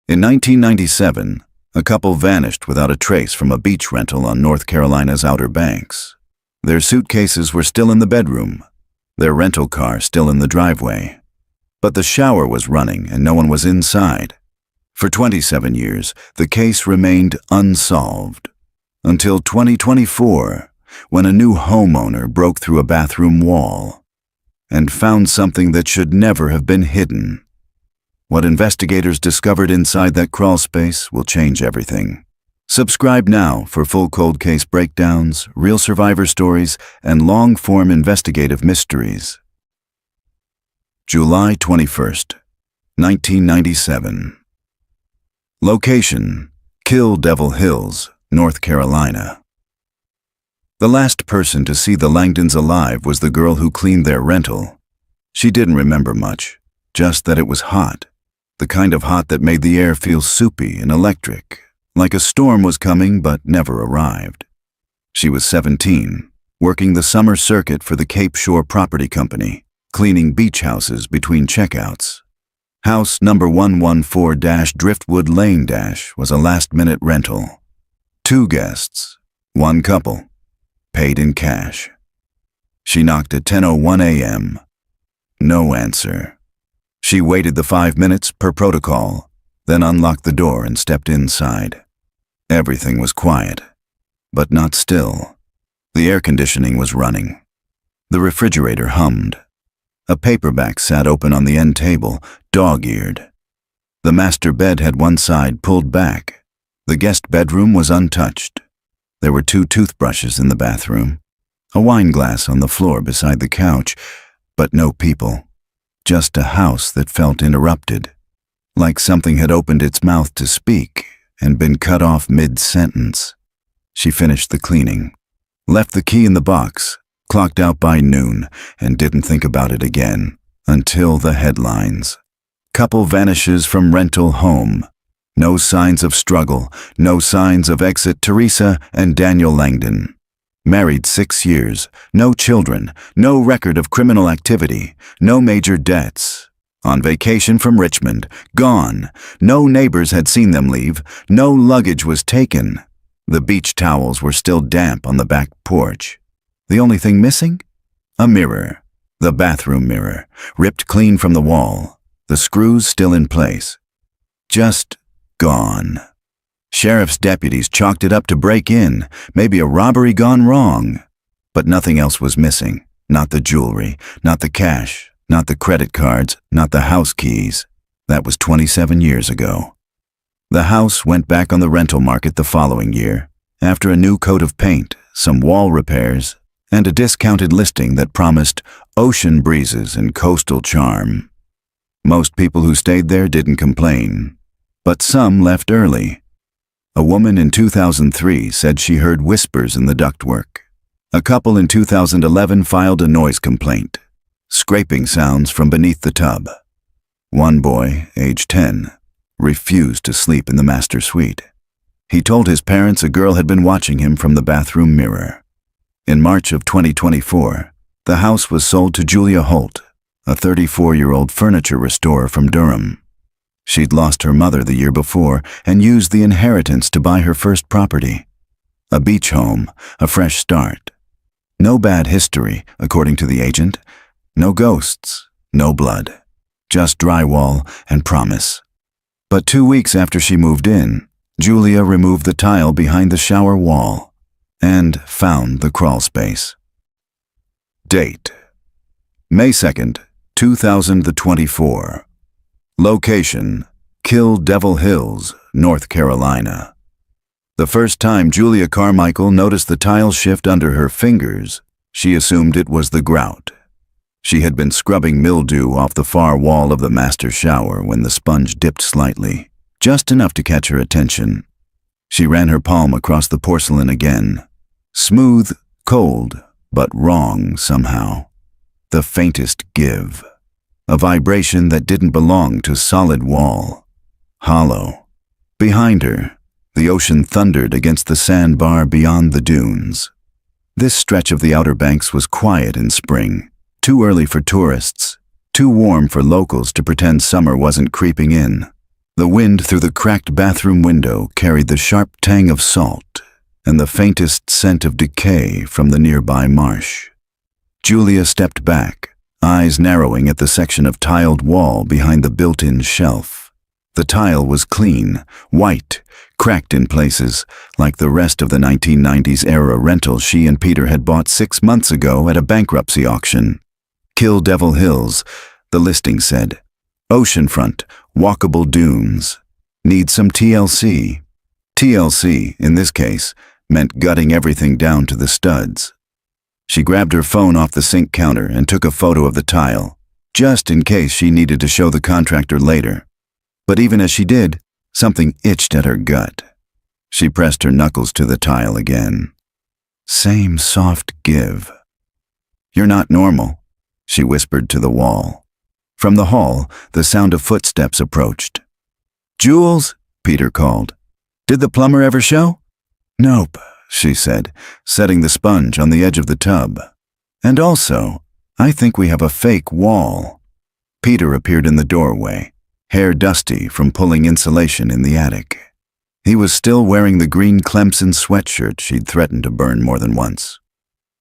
In 1997, a couple vanished without a trace from a beach rental on North Carolina's Outer Banks. Their suitcases were still in the bedroom, their rental car still in the driveway. But the shower was running and no one was inside. For 27 years, the case remained unsolved. Until 2024, when a new homeowner broke through a bathroom wall and found something that should never have been hidden. What investigators discovered inside that crawl space will change everything. Subscribe now for full cold case breakdowns, real survivor stories, and long-form investigative mysteries. July 21st, 1997. Location: Kill Devil Hills, North Carolina. The last person to see the Langdons alive was the girl who cleaned their rental. She didn't remember much, just that it was hot. The kind of hot that made the air feel soupy and electric, like a storm was coming but never arrived. She was 17, working the summer circuit for the Cape Shore Property Company, cleaning beach houses between checkouts. House number 114-Driftwood Lane- was a last-minute rental. 2 guests, 1 couple, paid in cash. She knocked at 10:01 a.m. No answer. She waited the 5 minutes per protocol, then unlocked the door and stepped inside. Everything was quiet, but not still. The air conditioning was running. The refrigerator hummed. A paperback sat open on the end table, dog-eared. The master bed had one side pulled back. The guest bedroom was untouched. There were 2 toothbrushes in the bathroom, a wine glass on the floor beside the couch, but no people. Just a house that felt interrupted, like something had opened its mouth to speak and been cut off mid-sentence. She finished the cleaning, left the key in the box, clocked out by noon, and didn't think about it again until the headlines. Couple vanishes from rental home. No signs of struggle, no signs of exit. Teresa and Daniel Langdon. Married 6 years, no children, no record of criminal activity, no major debts. On vacation from Richmond, gone. No neighbors had seen them leave, no luggage was taken. The beach towels were still damp on the back porch. The only thing missing? A mirror. The bathroom mirror, ripped clean from the wall, the screws still in place. Just gone. Sheriff's deputies chalked it up to break in, maybe a robbery gone wrong. But nothing else was missing. Not the jewelry, not the cash, not the credit cards, not the house keys. That was 27 years ago. The house went back on the rental market the following year, after a new coat of paint, some wall repairs, and a discounted listing that promised ocean breezes and coastal charm. Most people who stayed there didn't complain, but some left early. A woman in 2003 said she heard whispers in the ductwork. A couple in 2011 filed a noise complaint, scraping sounds from beneath the tub. One boy, age 10, refused to sleep in the master suite. He told his parents a girl had been watching him from the bathroom mirror. In March of 2024, the house was sold to Julia Holt, a 34-year-old furniture restorer from Durham. She'd lost her mother the year before and used the inheritance to buy her first property. A beach home, a fresh start. No bad history, according to the agent. No ghosts, no blood. Just drywall and promise. But 2 weeks after she moved in, Julia removed the tile behind the shower wall and found the crawl space. Date: May 2nd, 2024. Location: Kill Devil Hills, North Carolina. The first time Julia Carmichael noticed the tile shift under her fingers, she assumed it was the grout. She had been scrubbing mildew off the far wall of the master shower when the sponge dipped slightly, just enough to catch her attention. She ran her palm across the porcelain again. Smooth, cold, but wrong somehow. The faintest give. A vibration that didn't belong to solid wall. Hollow. Behind her, the ocean thundered against the sandbar beyond the dunes. This stretch of the Outer Banks was quiet in spring, too early for tourists, too warm for locals to pretend summer wasn't creeping in. The wind through the cracked bathroom window carried the sharp tang of salt and the faintest scent of decay from the nearby marsh. Julia stepped back, eyes narrowing at the section of tiled wall behind the built-in shelf. The tile was clean, white, cracked in places, like the rest of the 1990s-era rental she and Peter had bought 6 months ago at a bankruptcy auction. Kill Devil Hills, the listing said. Oceanfront, walkable dunes. Need some TLC. TLC, in this case, meant gutting everything down to the studs. She grabbed her phone off the sink counter and took a photo of the tile, just in case she needed to show the contractor later. But even as she did, something itched at her gut. She pressed her knuckles to the tile again. Same soft give. "You're not normal," she whispered to the wall. From the hall, the sound of footsteps approached. "Jules," Peter called. "Did the plumber ever show?" "Nope," she said, setting the sponge on the edge of the tub. "And also, I think we have a fake wall." Peter appeared in the doorway, hair dusty from pulling insulation in the attic. He was still wearing the green Clemson sweatshirt she'd threatened to burn more than once.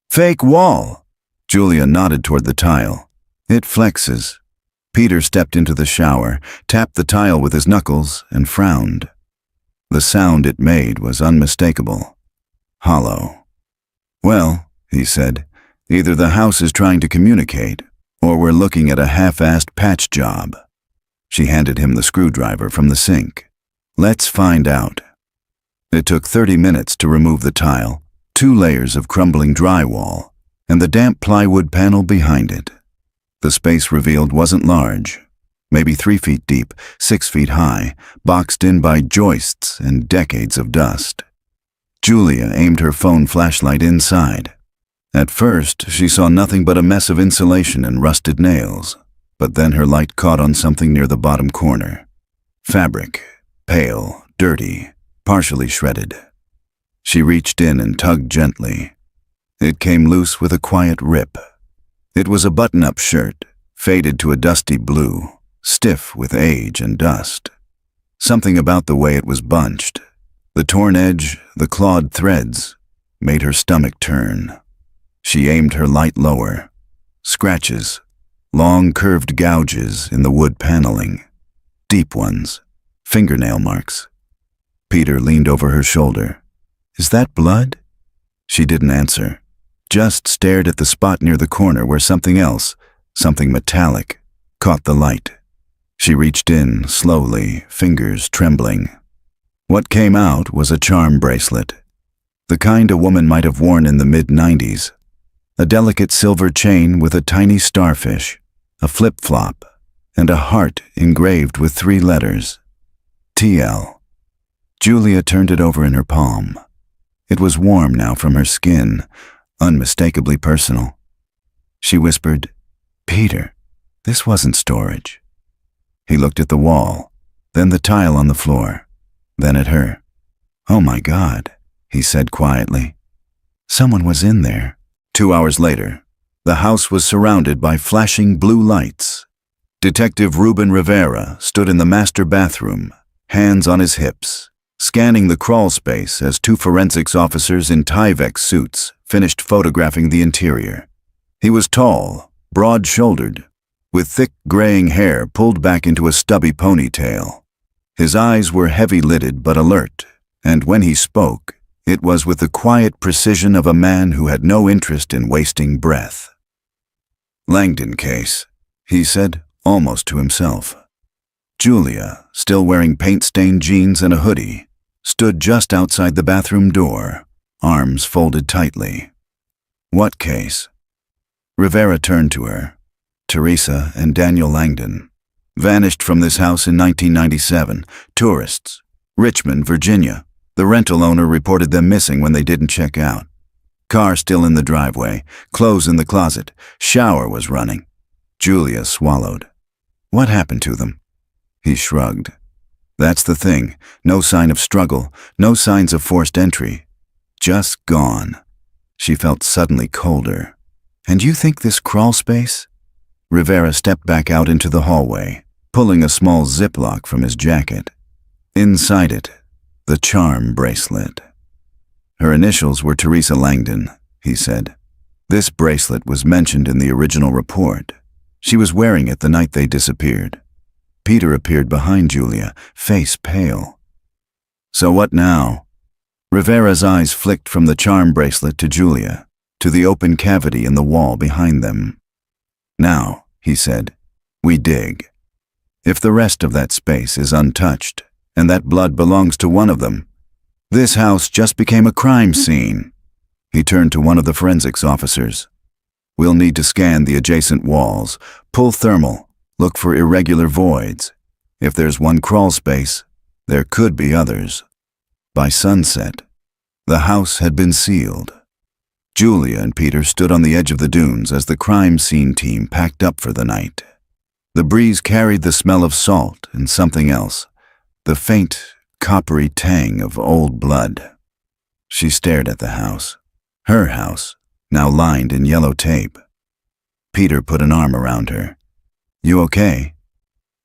"Fake wall!" Julia nodded toward the tile. "It flexes." Peter stepped into the shower, tapped the tile with his knuckles, and frowned. The sound it made was unmistakable. Hollow. "Well," he said, "either the house is trying to communicate, or we're looking at a half-assed patch job." She handed him the screwdriver from the sink. "Let's find out." It took 30 minutes to remove the tile, 2 layers of crumbling drywall, and the damp plywood panel behind it. The space revealed wasn't large, maybe 3 feet deep, 6 feet high, boxed in by joists and decades of dust. Julia aimed her phone flashlight inside. At first, she saw nothing but a mess of insulation and rusted nails, but then her light caught on something near the bottom corner. Fabric, pale, dirty, partially shredded. She reached in and tugged gently. It came loose with a quiet rip. It was a button-up shirt, faded to a dusty blue, stiff with age and dust. Something about the way it was bunched, the torn edge, the clawed threads, made her stomach turn. She aimed her light lower. Scratches, long curved gouges in the wood paneling, deep ones, fingernail marks. Peter leaned over her shoulder. "Is that blood?" She didn't answer, just stared at the spot near the corner where something else, something metallic, caught the light. She reached in, slowly, fingers trembling. What came out was a charm bracelet, the kind a woman might have worn in the mid-90s. A delicate silver chain with a tiny starfish, a flip-flop, and a heart engraved with 3 letters. TL. Julia turned it over in her palm. It was warm now from her skin, unmistakably personal. She whispered, "Peter, this wasn't storage." He looked at the wall, then the tile on the floor, then at her. "Oh my God," he said quietly. "Someone was in there." 2 hours later, the house was surrounded by flashing blue lights. Detective Ruben Rivera stood in the master bathroom, hands on his hips, scanning the crawl space as 2 forensics officers in Tyvek suits finished photographing the interior. He was tall, broad-shouldered, with thick graying hair pulled back into a stubby ponytail. His eyes were heavy-lidded but alert, and when he spoke, it was with the quiet precision of a man who had no interest in wasting breath. "Langdon case," he said, almost to himself. Julia, still wearing paint-stained jeans and a hoodie, stood just outside the bathroom door, arms folded tightly. "What case?" Rivera turned to her. "Teresa and Daniel Langdon. Vanished from this house in 1997. Tourists. Richmond, Virginia. The rental owner reported them missing when they didn't check out. Car still in the driveway, clothes in the closet, shower was running." Julia swallowed. "What happened to them?" He shrugged. "That's the thing. No sign of struggle, no signs of forced entry. Just gone." She felt suddenly colder. "And you think this crawl space?" Rivera stepped back out into the hallway, pulling a small ziplock from his jacket. Inside it, the charm bracelet. Her initials were Teresa Langdon, he said. This bracelet was mentioned in the original report. She was wearing it the night they disappeared. Peter appeared behind Julia, face pale. So what now? Rivera's eyes flicked from the charm bracelet to Julia, to the open cavity in the wall behind them. Now, he said, we dig. If the rest of that space is untouched, and that blood belongs to one of them, this house just became a crime scene. He turned to one of the forensics officers. We'll need to scan the adjacent walls, pull thermal, look for irregular voids. If there's one crawl space, there could be others. By sunset, the house had been sealed. Julia and Peter stood on the edge of the dunes as the crime scene team packed up for the night. The breeze carried the smell of salt and something else, the faint, coppery tang of old blood. She stared at the house, her house, now lined in yellow tape. Peter put an arm around her. You okay?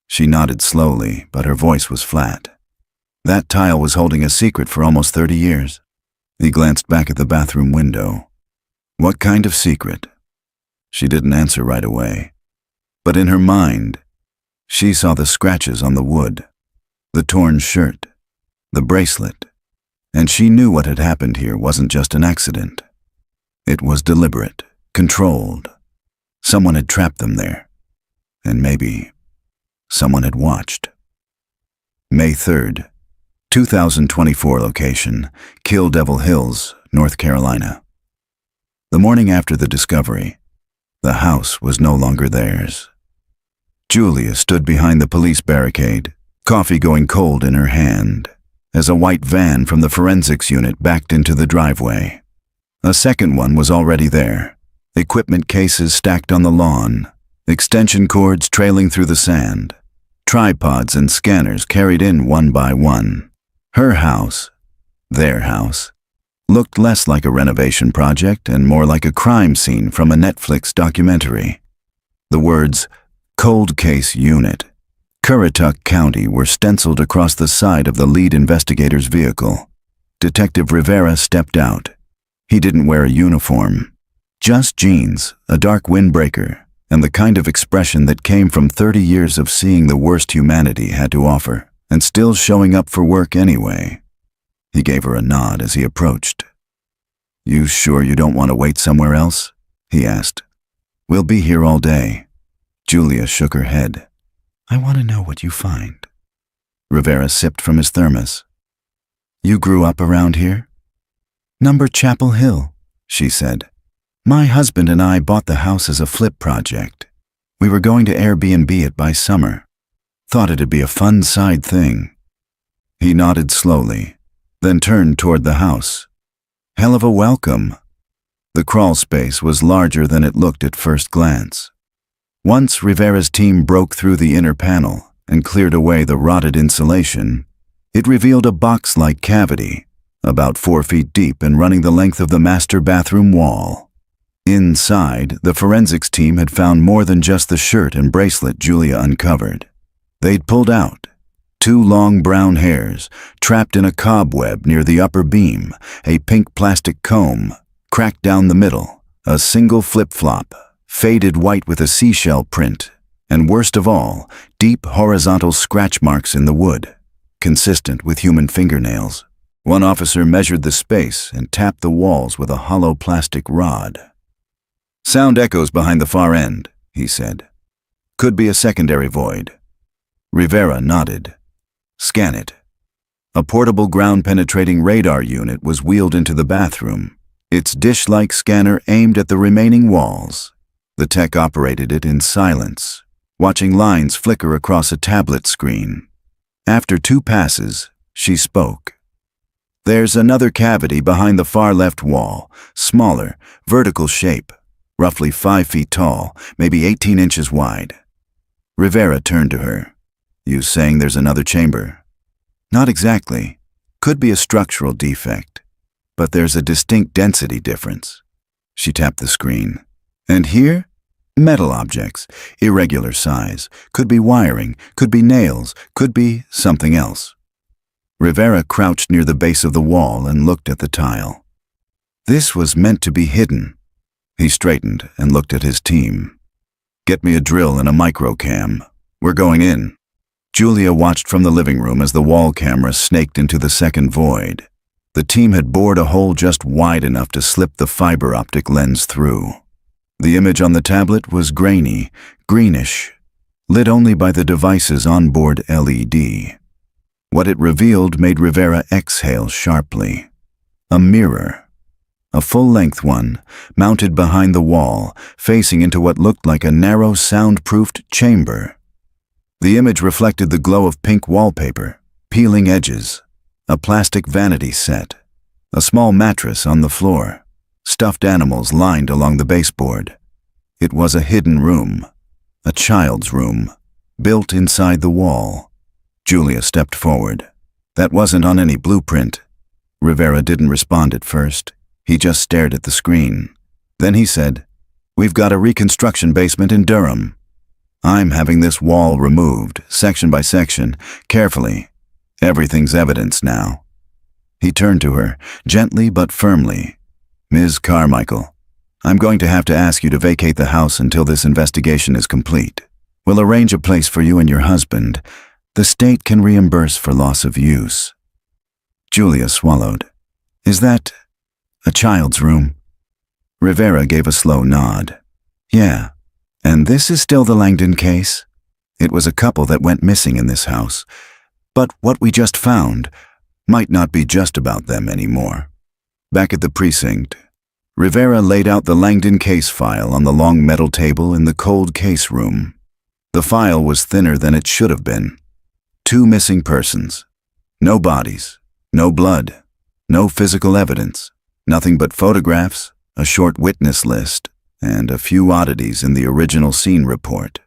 She nodded slowly, but her voice was flat. That tile was holding a secret for almost 30 years. He glanced back at the bathroom window. What kind of secret? She didn't answer right away. But in her mind, she saw the scratches on the wood, the torn shirt, the bracelet, and she knew what had happened here wasn't just an accident. It was deliberate, controlled. Someone had trapped them there, and maybe someone had watched. May 3rd, 2024 location, Kill Devil Hills, North Carolina. The morning after the discovery, the house was no longer theirs. Julia stood behind the police barricade, coffee going cold in her hand, as a white van from the forensics unit backed into the driveway. A second one was already there, equipment cases stacked on the lawn, extension cords trailing through the sand, tripods and scanners carried in one by one. Her house, their house, looked less like a renovation project and more like a crime scene from a Netflix documentary. The words, Cold Case Unit, Currituck County, were stenciled across the side of the lead investigator's vehicle. Detective Rivera stepped out. He didn't wear a uniform, just jeans, a dark windbreaker, and the kind of expression that came from 30 years of seeing the worst humanity had to offer, and still showing up for work anyway. He gave her a nod as he approached. You sure you don't want to wait somewhere else? He asked. We'll be here all day. Julia shook her head. I want to know what you find. Rivera sipped from his thermos. You grew up around here? Number Chapel Hill, she said. My husband and I bought the house as a flip project. We were going to Airbnb it by summer. Thought it'd be a fun side thing. He nodded slowly, then turned toward the house. Hell of a welcome. The crawl space was larger than it looked at first glance. Once Rivera's team broke through the inner panel and cleared away the rotted insulation, it revealed a box-like cavity, about 4 feet deep and running the length of the master bathroom wall. Inside, the forensics team had found more than just the shirt and bracelet Julia uncovered. They'd pulled out 2 long brown hairs, trapped in a cobweb near the upper beam, a pink plastic comb, cracked down the middle, a single flip-flop, faded white with a seashell print, and worst of all, deep horizontal scratch marks in the wood, consistent with human fingernails. One officer measured the space and tapped the walls with a hollow plastic rod. Sound echoes behind the far end, he said. Could be a secondary void. Rivera nodded. Scan it. A portable ground-penetrating radar unit was wheeled into the bathroom, its dish-like scanner aimed at the remaining walls. The tech operated it in silence, watching lines flicker across a tablet screen. After 2 passes, she spoke. There's another cavity behind the far left wall, smaller, vertical shape, roughly 5 feet tall, maybe 18 inches wide. Rivera turned to her. You saying there's another chamber? Not exactly. Could be a structural defect, but there's a distinct density difference. She tapped the screen. And here? Metal objects, irregular size, could be wiring, could be nails, could be something else. Rivera crouched near the base of the wall and looked at the tile. This was meant to be hidden. He straightened and looked at his team. "Get me a drill and a microcam. We're going in." Julia watched from the living room as the wall camera snaked into the second void. The team had bored a hole just wide enough to slip the fiber optic lens through. The image on the tablet was grainy, greenish, lit only by the device's onboard LED. What it revealed made Rivera exhale sharply. A mirror. A full-length one, mounted behind the wall, facing into what looked like a narrow, soundproofed chamber. The image reflected the glow of pink wallpaper, peeling edges, a plastic vanity set, a small mattress on the floor, stuffed animals lined along the baseboard. It was a hidden room, a child's room, built inside the wall. Julia stepped forward. That wasn't on any blueprint. Rivera didn't respond at first. He just stared at the screen. Then he said, "We've got a reconstruction basement in Durham. I'm having this wall removed, section by section, carefully. Everything's evidence now." He turned to her, gently but firmly. "Ms. Carmichael, I'm going to have to ask you to vacate the house until this investigation is complete. We'll arrange a place for you and your husband. The state can reimburse for loss of use." Julia swallowed. "Is that a child's room?" Rivera gave a slow nod. "Yeah. And this is still the Langdon case? It was a couple that went missing in this house. But what we just found might not be just about them anymore." Back at the precinct, Rivera laid out the Langdon case file on the long metal table in the cold case room. The file was thinner than it should have been. 2 missing persons. No bodies, no blood, no physical evidence, nothing but photographs, a short witness list, and a few oddities in the original scene report.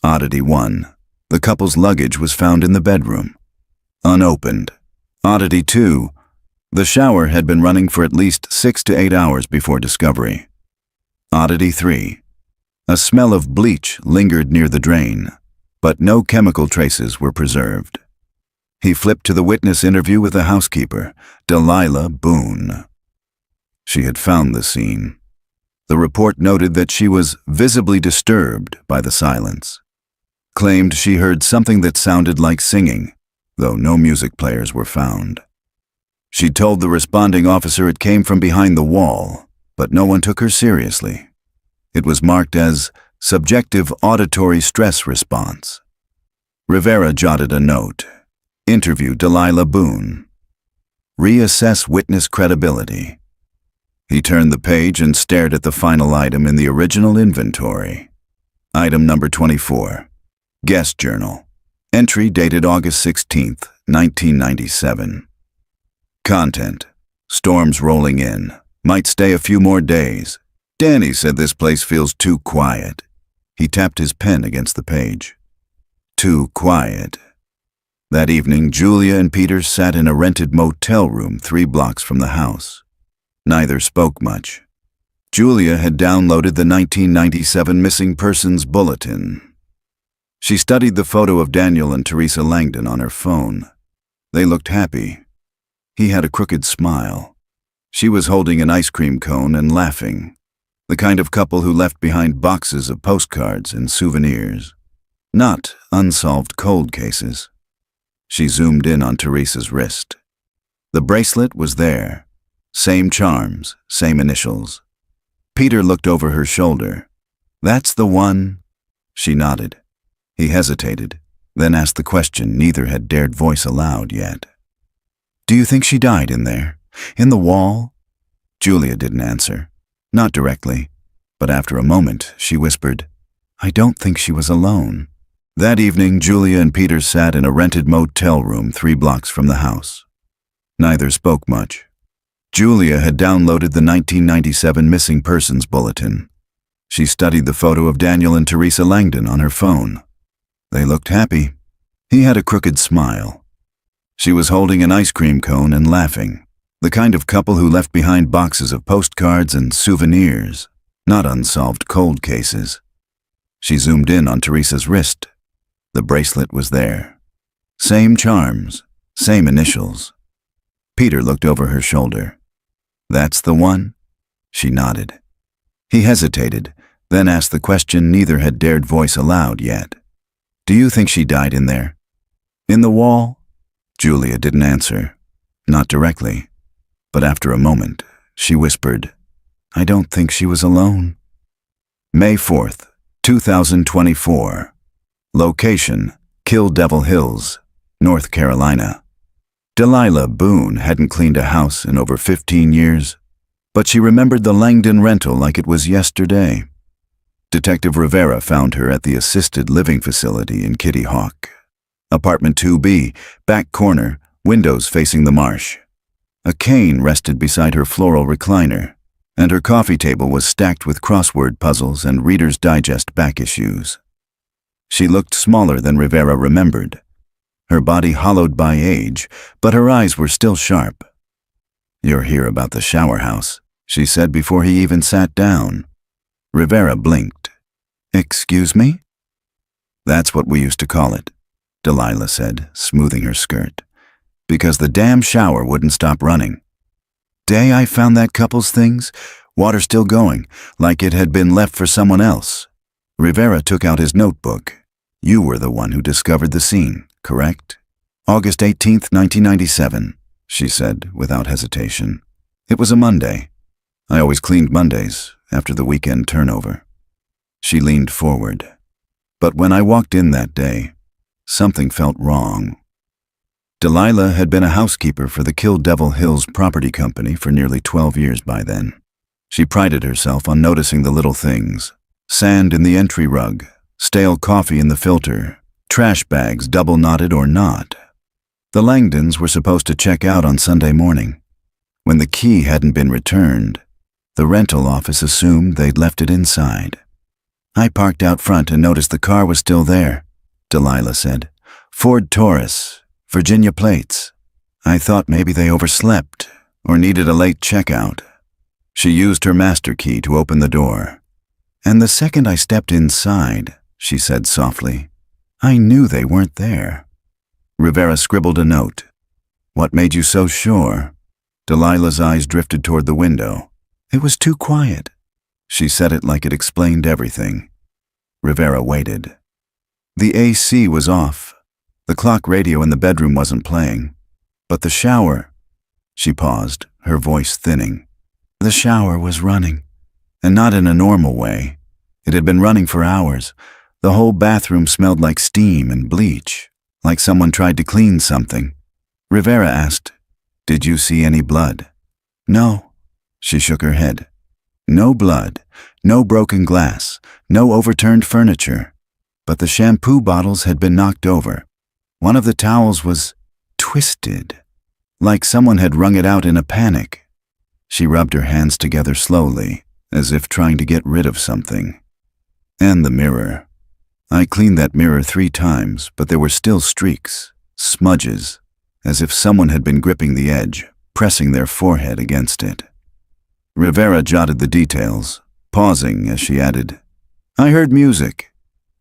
Oddity 1. The couple's luggage was found in the bedroom, unopened. Oddity 2. The shower had been running for at least 6 to 8 hours before discovery. Oddity 3. A smell of bleach lingered near the drain, but no chemical traces were preserved. He flipped to the witness interview with the housekeeper, Delilah Boone. She had found the scene. The report noted that she was visibly disturbed by the silence. Claimed she heard something that sounded like singing, though no music players were found. She told the responding officer it came from behind the wall, but no one took her seriously. It was marked as subjective auditory stress response. Rivera jotted a note. Interview Delilah Boone. Reassess witness credibility. He turned the page and stared at the final item in the original inventory. Item number 24. Guest Journal. Entry dated August 16th, 1997. Content. Storms rolling in. Might stay a few more days. Danny said this place feels too quiet. He tapped his pen against the page. Too quiet. That evening, Julia and Peter sat in a rented motel room 3 blocks from the house. Neither spoke much. Julia had downloaded the 1997 Missing Persons Bulletin. She studied the photo of Daniel and Teresa Langdon on her phone. They looked happy. He had a crooked smile. She was holding an ice cream cone and laughing. The kind of couple who left behind boxes of postcards and souvenirs. Not unsolved cold cases. She zoomed in on Teresa's wrist. The bracelet was there. Same charms, same initials. Peter looked over her shoulder. "That's the one?" She nodded. He hesitated, then asked the question neither had dared voice aloud yet. "Do you think she died in there? In the wall?" Julia didn't answer. Not directly, but after a moment she whispered, "I don't think she was alone." That evening, Julia and Peter sat in a rented motel room 3 blocks from the house. Neither spoke much. Julia had downloaded the 1997 Missing Persons Bulletin. She studied the photo of Daniel and Teresa Langdon on her phone. They looked happy. He had a crooked smile. She was holding an ice cream cone and laughing. The kind of couple who left behind boxes of postcards and souvenirs. not unsolved cold cases. She zoomed in on Teresa's wrist. The bracelet was there. Same charms, same initials. Peter looked over her shoulder. That's the one? She nodded. He hesitated, then asked the question neither had dared voice aloud yet. Do you think she died in there? In the wall? Julia didn't answer. Not directly. But after a moment, she whispered, I don't think she was alone. May 4th, 2024. Location, Kill Devil Hills, North Carolina. Delilah Boone hadn't cleaned a house in over 15 years, but she remembered the Langdon rental like it was yesterday. Detective Rivera found her at the assisted living facility in Kitty Hawk. Apartment 2B, back corner, windows facing the marsh. A cane rested beside her floral recliner, and her coffee table was stacked with crossword puzzles and Reader's Digest back issues. She looked smaller than Rivera remembered, her body hollowed by age, but her eyes were still sharp. You're here about the shower house, she said before he even sat down. Rivera blinked. Excuse me? That's what we used to call it, Delilah said, smoothing her skirt, because the damn shower wouldn't stop running. Day I found that couple's things, water still going, like it had been left for someone else. Rivera took out his notebook. You were the one who discovered the scene, correct? August 18th, 1997, she said without hesitation. It was a Monday. I always cleaned Mondays after the weekend turnover. She leaned forward. But when I walked in that day, something felt wrong. Delilah had been a housekeeper for the Kill Devil Hills property company for nearly 12 years by then. She prided herself on noticing the little things. Sand in the entry rug, stale coffee in the filter, trash bags double knotted or not. The Langdons were supposed to check out on Sunday morning. When the key hadn't been returned, the rental office assumed they'd left it inside. I parked out front and noticed the car was still there, Delilah said. Ford Taurus, Virginia plates. I thought maybe they overslept or needed a late checkout. She used her master key to open the door. And the second I stepped inside, she said softly, I knew they weren't there. Rivera scribbled a note. What made you so sure? Delilah's eyes drifted toward the window. It was too quiet. She said it like it explained everything. Rivera waited. The AC was off. The clock radio in the bedroom wasn't playing. But the shower... She paused, her voice thinning. The shower was running. And not in a normal way. It had been running for hours. The whole bathroom smelled like steam and bleach, like someone tried to clean something. Rivera asked, Did you see any blood? No. She shook her head. No blood, no broken glass, no overturned furniture. But the shampoo bottles had been knocked over. One of the towels was twisted, like someone had wrung it out in a panic. She rubbed her hands together slowly, as if trying to get rid of something. And the mirror. I cleaned that mirror 3 times, but there were still streaks, smudges, as if someone had been gripping the edge, pressing their forehead against it. Rivera jotted the details, pausing as she added, I heard music.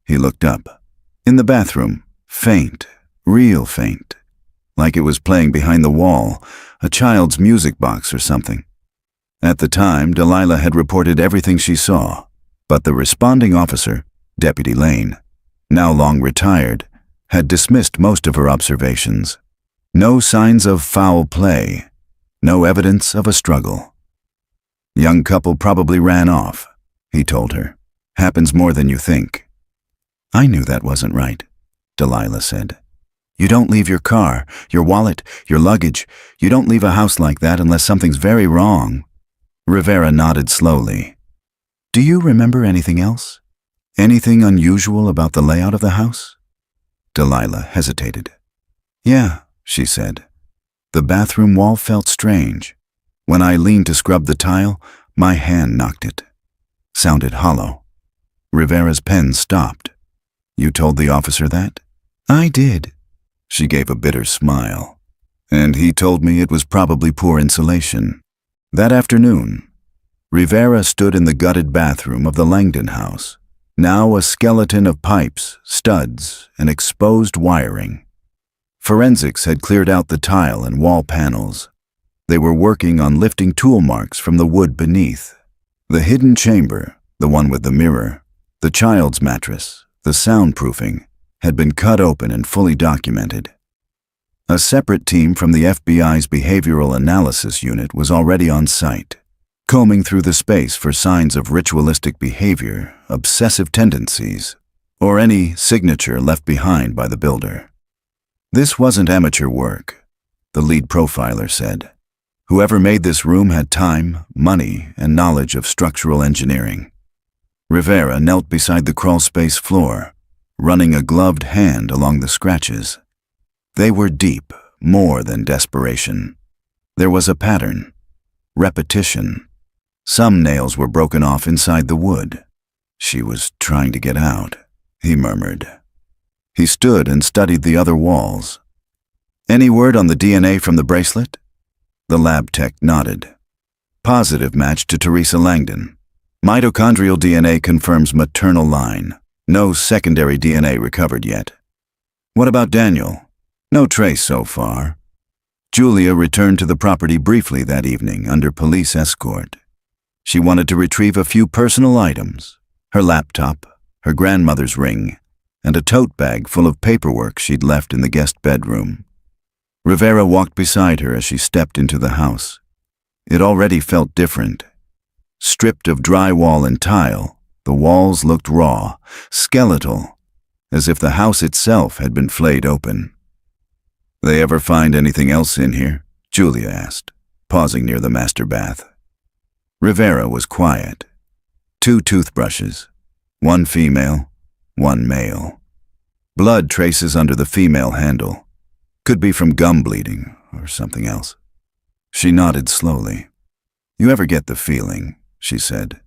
He looked up. In the bathroom, faint, real faint, like it was playing behind the wall, a child's music box or something. At the time, Delilah had reported everything she saw, but the responding officer, Deputy Lane, now long retired, had dismissed most of her observations. No signs of foul play, no evidence of a struggle. Young couple probably ran off, he told her. Happens more than you think. I knew that wasn't right, Delilah said. You don't leave your car, your wallet, your luggage. You don't leave a house like that unless something's very wrong. Rivera nodded slowly. Do you remember anything else? Anything unusual about the layout of the house? Delilah hesitated. Yeah, she said. The bathroom wall felt strange. When I leaned to scrub the tile, my hand knocked it. Sounded hollow. Rivera's pen stopped. You told the officer that? I did. She gave a bitter smile. And he told me it was probably poor insulation. That afternoon, Rivera stood in the gutted bathroom of the Langdon house, now a skeleton of pipes, studs, and exposed wiring. Forensics had cleared out the tile and wall panels. They were working on lifting tool marks from the wood beneath. The hidden chamber, the one with the mirror, the child's mattress, the soundproofing, had been cut open and fully documented. A separate team from the FBI's Behavioral Analysis Unit was already on site, combing through the space for signs of ritualistic behavior, obsessive tendencies, or any signature left behind by the builder. This wasn't amateur work, the lead profiler said. Whoever made this room had time, money, and knowledge of structural engineering. Rivera knelt beside the crawlspace floor, running a gloved hand along the scratches. They were deep, more than desperation. There was a pattern, repetition. Some nails were broken off inside the wood. She was trying to get out, he murmured. He stood and studied the other walls. Any word on the DNA from the bracelet? The lab tech nodded. Positive match to Teresa Langdon. Mitochondrial DNA confirms maternal line. No secondary DNA recovered yet. What about Daniel? No trace so far. Julia returned to the property briefly that evening under police escort. She wanted to retrieve a few personal items, her laptop, her grandmother's ring, and a tote bag full of paperwork she'd left in the guest bedroom. Rivera walked beside her as she stepped into the house. It already felt different. Stripped of drywall and tile, the walls looked raw, skeletal, as if the house itself had been flayed open. "They ever find anything else in here?" Julia asked, pausing near the master bath. Rivera was quiet. 2 toothbrushes, 1 female, 1 male. Blood traces under the female handle. Could be from gum bleeding or something else. She nodded slowly. "You ever get the feeling," she said,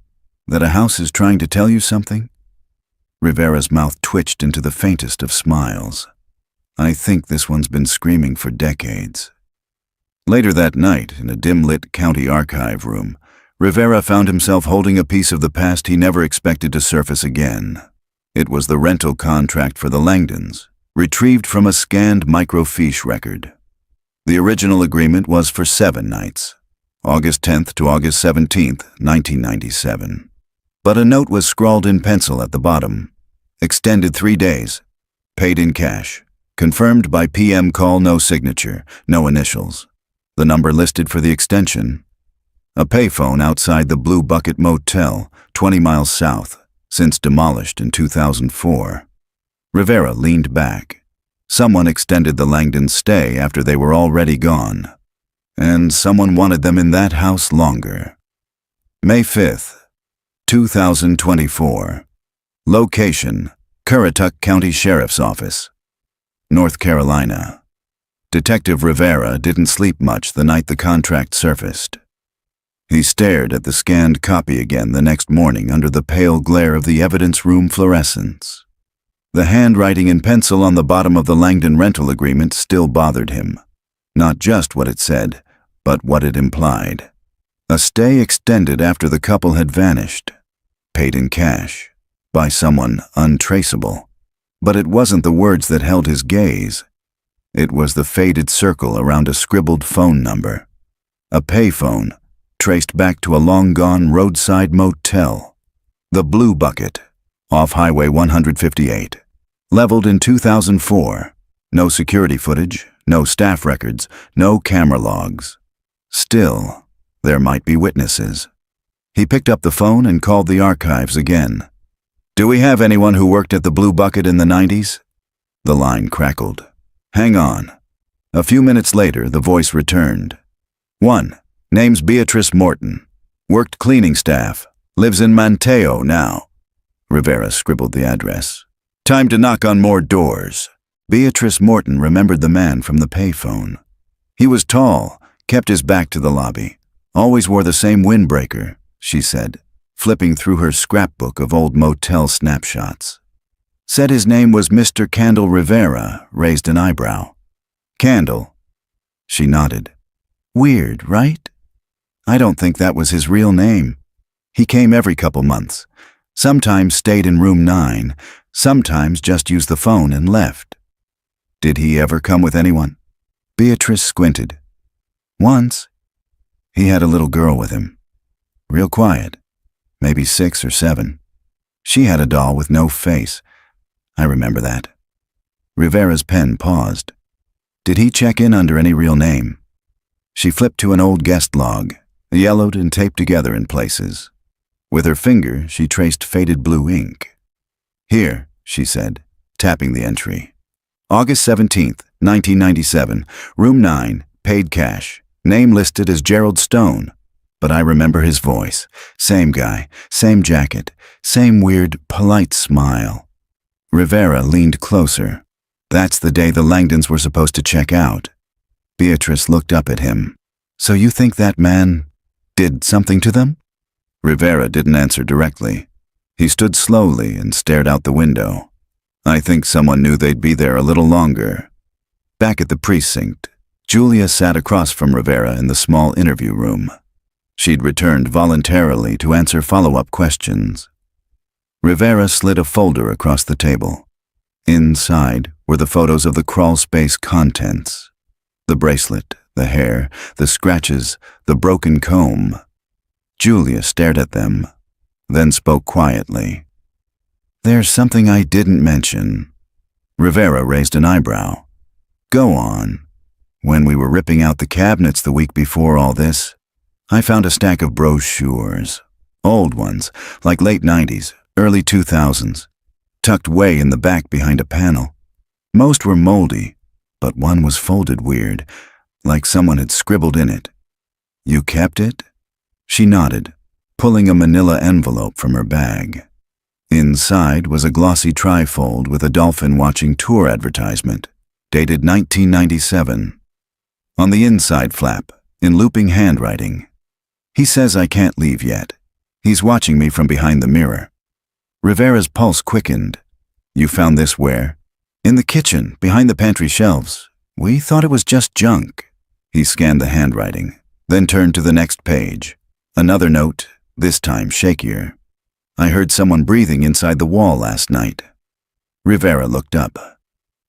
"that a house is trying to tell you something?" Rivera's mouth twitched into the faintest of smiles. "I think this one's been screaming for decades." Later that night, in a dim-lit county archive room, Rivera found himself holding a piece of the past he never expected to surface again. It was the rental contract for the Langdons, retrieved from a scanned microfiche record. The original agreement was for 7 nights, August 10th to August 17th, 1997. But a note was scrawled in pencil at the bottom. Extended 3 days. Paid in cash. Confirmed by PM call, no signature, no initials. The number listed for the extension: a payphone outside the Blue Bucket Motel, 20 miles south, since demolished in 2004. Rivera leaned back. Someone extended the Langdons' stay after they were already gone. And someone wanted them in that house longer. May 5th, 2024. Location: Currituck County Sheriff's Office, North Carolina. Detective Rivera didn't sleep much the night the contract surfaced. He stared at the scanned copy again the next morning under the pale glare of the evidence room fluorescence. The handwriting in pencil on the bottom of the Langdon rental agreement still bothered him. Not just what it said, but what it implied. A stay extended after the couple had vanished. Paid in cash. By someone untraceable. But it wasn't the words that held his gaze. It was the faded circle around a scribbled phone number. A payphone, traced back to a long-gone roadside motel. The Blue Bucket, off Highway 158. Leveled in 2004. No security footage, no staff records, no camera logs. Still, there might be witnesses. He picked up the phone and called the archives again. "Do we have anyone who worked at the Blue Bucket in the 90s? The line crackled. "Hang on." A few minutes later, the voice returned. "1. Name's Beatrice Morton. Worked cleaning staff. Lives in Manteo now." Rivera scribbled the address. "Time to knock on more doors." Beatrice Morton remembered the man from the payphone. He was tall, kept his back to the lobby. Always wore the same windbreaker, she said, flipping through her scrapbook of old motel snapshots. Said his name was Mr. Candle Rivera, raised an eyebrow. "Candle." She nodded. "Weird, right? I don't think that was his real name." He came every couple months. Sometimes stayed in room 9, sometimes just used the phone and left. Did he ever come with anyone? Beatrice squinted. Once. He had a little girl with him. Real quiet. Maybe 6 or 7. She had a doll with no face. I remember that. Rivera's pen paused. Did he check in under any real name? She flipped to an old guest log, yellowed and taped together in places. With her finger, she traced faded blue ink. Here, she said, tapping the entry. August 17th, 1997, room 9, paid cash. Name listed as Gerald Stone. But I remember his voice. Same guy, same jacket, same weird, polite smile. Rivera leaned closer. That's the day the Langdons were supposed to check out. Beatrice looked up at him. So you think that man did something to them? Rivera didn't answer directly. He stood slowly and stared out the window. I think someone knew they'd be there a little longer. Back at the precinct, Julia sat across from Rivera in the small interview room. She'd returned voluntarily to answer follow-up questions. Rivera slid a folder across the table. Inside were the photos of the crawl space contents. The bracelet, the hair, the scratches, the broken comb. Julia stared at them, then spoke quietly. There's something I didn't mention. Rivera raised an eyebrow. Go on. When we were ripping out the cabinets the week before all this, I found a stack of brochures. Old ones, like late 90s, early 2000s, tucked way in the back behind a panel. Most were moldy, but one was folded weird, like someone had scribbled in it. You kept it? She nodded, pulling a manila envelope from her bag. Inside was a glossy trifold with a dolphin watching tour advertisement, dated 1997. On the inside flap, in looping handwriting, he says I can't leave yet. He's watching me from behind the mirror. Rivera's pulse quickened. You found this where? In the kitchen, behind the pantry shelves. We thought it was just junk. He scanned the handwriting, then turned to the next page. Another note, this time shakier. I heard someone breathing inside the wall last night. Rivera looked up.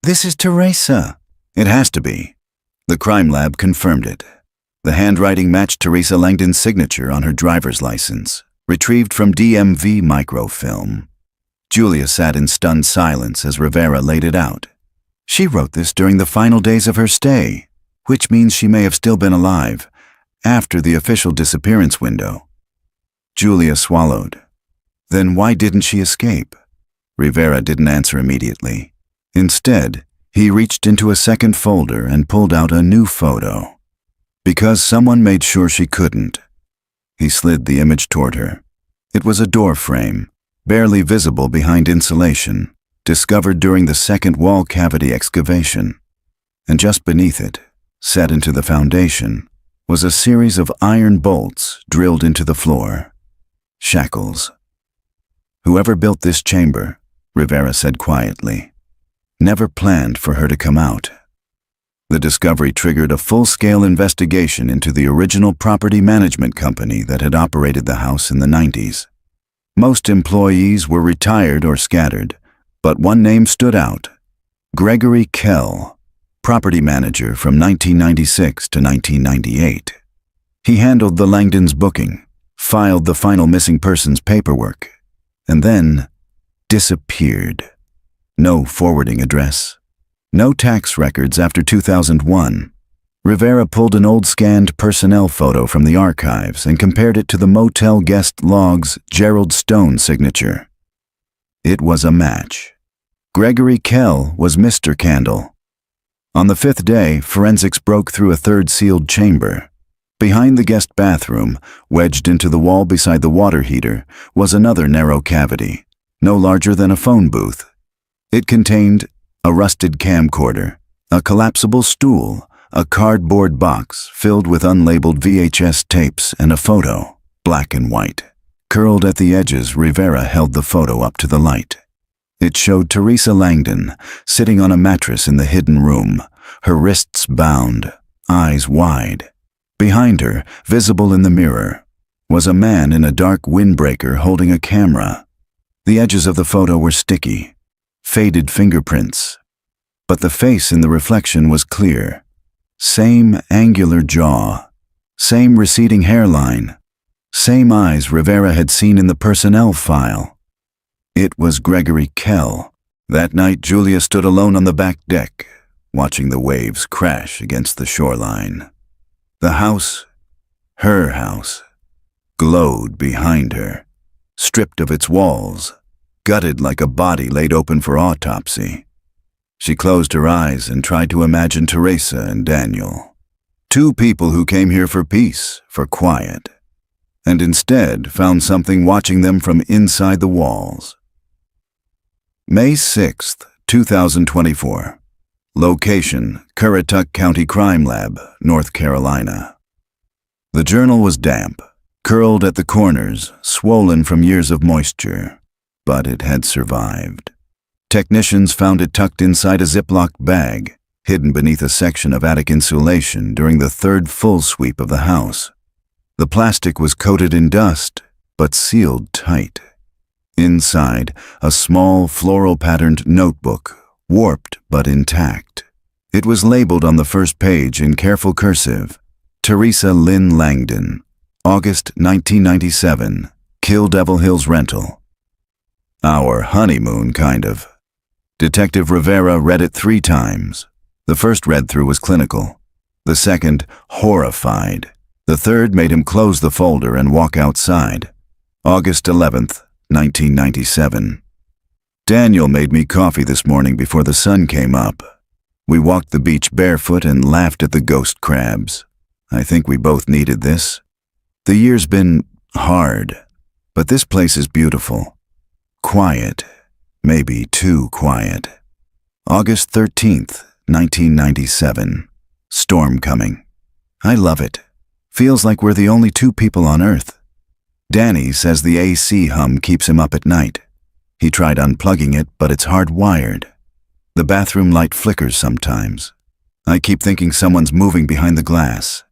This is Teresa. It has to be. The crime lab confirmed it. The handwriting matched Teresa Langdon's signature on her driver's license, retrieved from DMV microfilm. Julia sat in stunned silence as Rivera laid it out. She wrote this during the final days of her stay, which means she may have still been alive, after the official disappearance window. Julia swallowed. Then why didn't she escape? Rivera didn't answer immediately. Instead, he reached into a second folder and pulled out a new photo. Because someone made sure she couldn't. He slid the image toward her. It was a door frame, barely visible behind insulation, discovered during the second wall cavity excavation. And just beneath it, set into the foundation, was a series of iron bolts drilled into the floor. Shackles. Whoever built this chamber, Rivera said quietly, never planned for her to come out. The discovery triggered a full-scale investigation into the original property management company that had operated the house in the 90s. Most employees were retired or scattered, but one name stood out: Gregory Kell, property manager from 1996 to 1998. He handled the Langdons' booking, filed the final missing persons paperwork, and then disappeared. No forwarding address. No tax records after 2001. Rivera pulled an old scanned personnel photo from the archives and compared it to the motel guest log's Gerald Stone signature. It was a match. Gregory Kell was Mr. Candle. On the 5th day, forensics broke through a third sealed chamber. Behind the guest bathroom, wedged into the wall beside the water heater, was another narrow cavity, no larger than a phone booth. It contained a rusted camcorder, a collapsible stool, a cardboard box filled with unlabeled VHS tapes, and a photo, black and white. Curled at the edges, Rivera held the photo up to the light. It showed Teresa Langdon sitting on a mattress in the hidden room, her wrists bound, eyes wide. Behind her, visible in the mirror, was a man in a dark windbreaker holding a camera. The edges of the photo were sticky, faded fingerprints. But the face in the reflection was clear. Same angular jaw, same receding hairline, same eyes Rivera had seen in the personnel file. It was Gregory Kell. That night, Julia stood alone on the back deck, watching the waves crash against the shoreline. The house, her house, glowed behind her, stripped of its walls, gutted like a body laid open for autopsy. She closed her eyes and tried to imagine Teresa and Daniel. Two people who came here for peace, for quiet, and instead found something watching them from inside the walls. May 6th, 2024. Location, Currituck County Crime Lab, North Carolina. The journal was damp, curled at the corners, swollen from years of moisture, but it had survived. Technicians found it tucked inside a Ziploc bag, hidden beneath a section of attic insulation during the third full sweep of the house. The plastic was coated in dust, but sealed tight. Inside, a small floral-patterned notebook, warped but intact. It was labeled on the first page in careful cursive, Teresa Lynn Langdon, August 1997, Kill Devil Hills Rental. Our honeymoon, kind of. Detective Rivera read it 3 times. The first read-through was clinical. The second, horrified. The third made him close the folder and walk outside. August 11th, 1997. Daniel made me coffee this morning before the sun came up. We walked the beach barefoot and laughed at the ghost crabs. I think we both needed this. The year's been hard, but this place is beautiful. Quiet. Maybe too quiet. August 13th, 1997. Storm coming. I love it. Feels like we're the only 2 people on Earth. Danny says the AC hum keeps him up at night. He tried unplugging it, but it's hardwired. The bathroom light flickers sometimes. I keep thinking someone's moving behind the glass.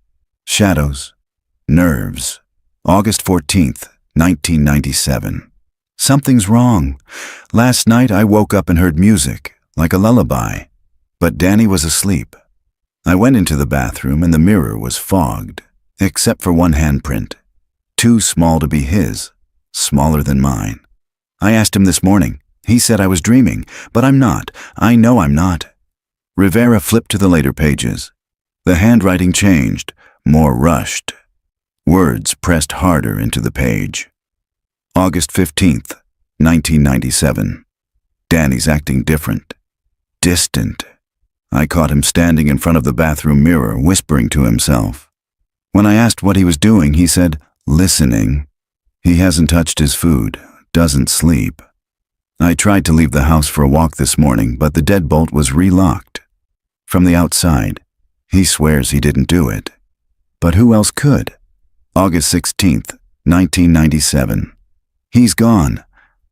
Shadows. Nerves. August 14th, 1997. Something's wrong. Last night I woke up and heard music, like a lullaby, but Danny was asleep. I went into the bathroom and the mirror was fogged, except for one handprint. Too small to be his, smaller than mine. I asked him this morning. He said I was dreaming, but I'm not. I know I'm not. Rivera flipped to the later pages. The handwriting changed, more rushed. Words pressed harder into the page. August 15th, 1997. Danny's acting different. Distant. I caught him standing in front of the bathroom mirror, whispering to himself. When I asked what he was doing, he said, listening. He hasn't touched his food, doesn't sleep. I tried to leave the house for a walk this morning, but the deadbolt was relocked. From the outside, he swears he didn't do it. But who else could? August 16th, 1997. He's gone.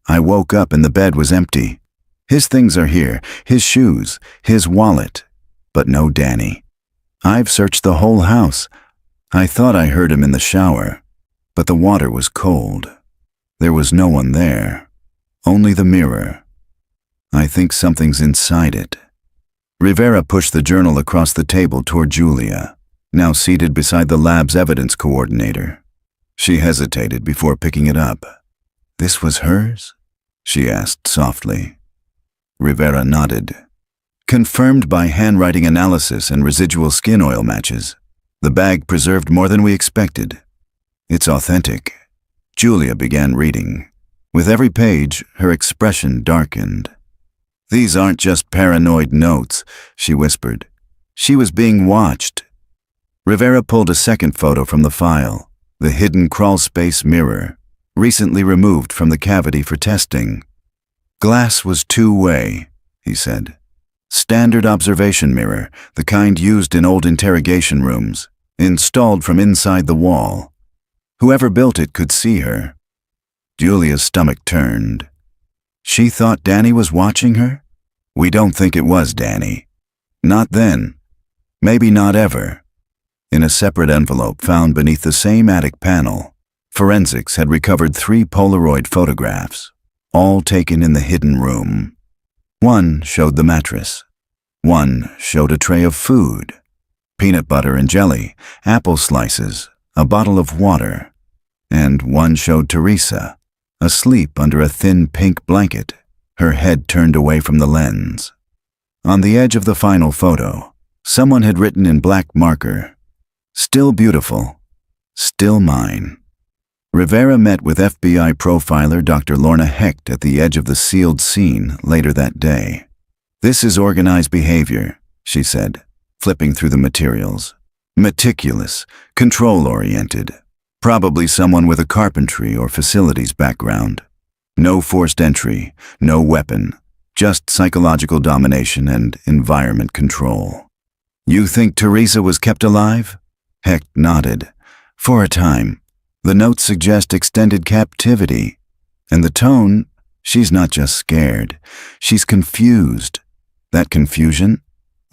I woke up and the bed was empty. His things are here, his shoes, his wallet, but no Danny. I've searched the whole house. I thought I heard him in the shower, but the water was cold. There was no one there, only the mirror. I think something's inside it. Rivera pushed the journal across the table toward Julia, now seated beside the lab's evidence coordinator. She hesitated before picking it up. This was hers? She asked softly. Rivera nodded. Confirmed by handwriting analysis and residual skin oil matches, the bag preserved more than we expected. It's authentic. Julia began reading. With every page, her expression darkened. These aren't just paranoid notes, she whispered. She was being watched. Rivera pulled a second photo from the file, the hidden crawlspace mirror, recently removed from the cavity for testing. Glass was 2-way, he said. Standard observation mirror, the kind used in old interrogation rooms, installed from inside the wall. Whoever built it could see her. Julia's stomach turned. She thought Danny was watching her? We don't think it was Danny. Not then. Maybe not ever. In a separate envelope found beneath the same attic panel, Forensics had recovered 3 Polaroid photographs, all taken in the hidden room. One showed the mattress. One showed a tray of food, peanut butter and jelly, apple slices, a bottle of water. And one showed Teresa, asleep under a thin pink blanket, her head turned away from the lens. On the edge of the final photo, someone had written in black marker, "Still beautiful, still mine." Rivera met with FBI profiler Dr. Lorna Hecht at the edge of the sealed scene later that day. "This is organized behavior," she said, flipping through the materials. "Meticulous, control-oriented. Probably someone with a carpentry or facilities background. No forced entry, no weapon, just psychological domination and environment control." "You think Teresa was kept alive?" Hecht nodded. "For a time. The notes suggest extended captivity. And the tone, she's not just scared. She's confused. That confusion?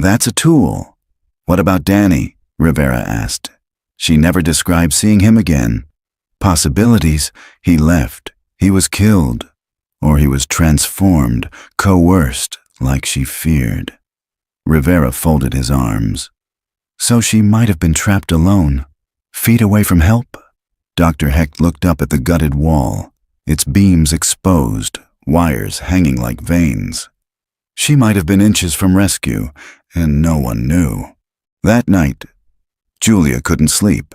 That's a tool." "What about Danny?" Rivera asked. "She never described seeing him again." "Possibilities. He left. He was killed. Or he was transformed, coerced, like she feared." Rivera folded his arms. "So she might have been trapped alone, feet away from help?" Dr. Hecht looked up at the gutted wall, its beams exposed, wires hanging like veins. "She might have been inches from rescue, and no one knew." That night, Julia couldn't sleep.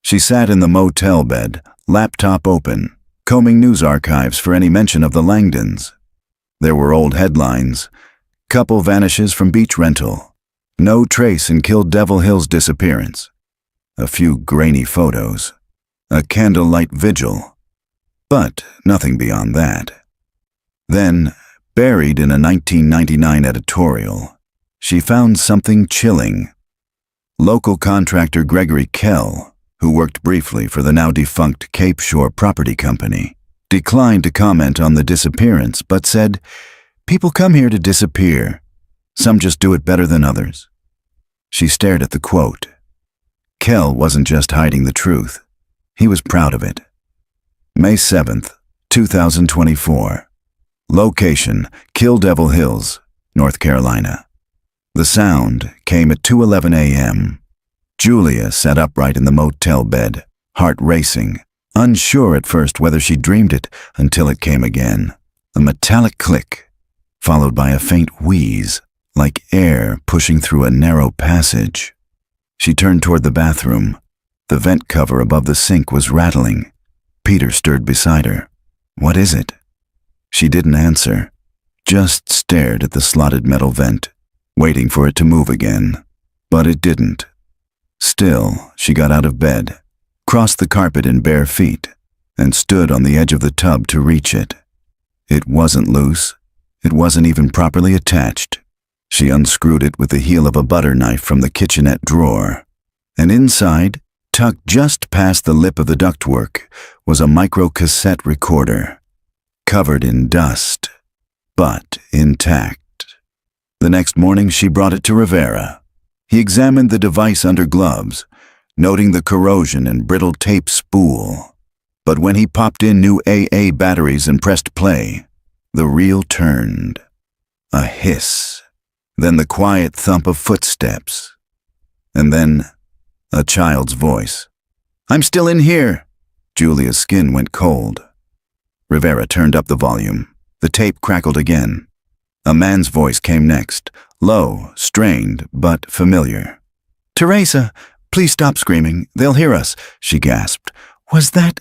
She sat in the motel bed, laptop open, combing news archives for any mention of the Langdons. There were old headlines: "Couple vanishes from beach rental. No trace in Killed Devil Hill's disappearance." A few grainy photos. A candlelight vigil. But nothing beyond that. Then, buried in a 1999 editorial, she found something chilling. Local contractor Gregory Kell, who worked briefly for the now-defunct Cape Shore Property Company, declined to comment on the disappearance but said, "People come here to disappear. Some just do it better than others." She stared at the quote. Kell wasn't just hiding the truth. He was proud of it. May 7th, 2024. Location: Kill Devil Hills, North Carolina. The sound came at 2:11 a.m. Julia sat upright in the motel bed, heart racing, unsure at first whether she dreamed it until it came again. A metallic click, followed by a faint wheeze, like air pushing through a narrow passage. She turned toward the bathroom. The vent cover above the sink was rattling. Peter stirred beside her. "What is it?" She didn't answer, just stared at the slotted metal vent, waiting for it to move again. But it didn't. Still, she got out of bed, crossed the carpet in bare feet, and stood on the edge of the tub to reach it. It wasn't loose. It wasn't even properly attached. She unscrewed it with the heel of a butter knife from the kitchenette drawer. And inside, tucked just past the lip of the ductwork, was a micro-cassette recorder, covered in dust, but intact. The next morning she brought it to Rivera. He examined the device under gloves, noting the corrosion and brittle tape spool. But when he popped in new AA batteries and pressed play, the reel turned. A hiss, then the quiet thump of footsteps, and then a child's voice. "I'm still in here." Julia's skin went cold. Rivera turned up the volume. The tape crackled again. A man's voice came next, low, strained, but familiar. "Teresa, please stop screaming. They'll hear us," she gasped. "Was that—"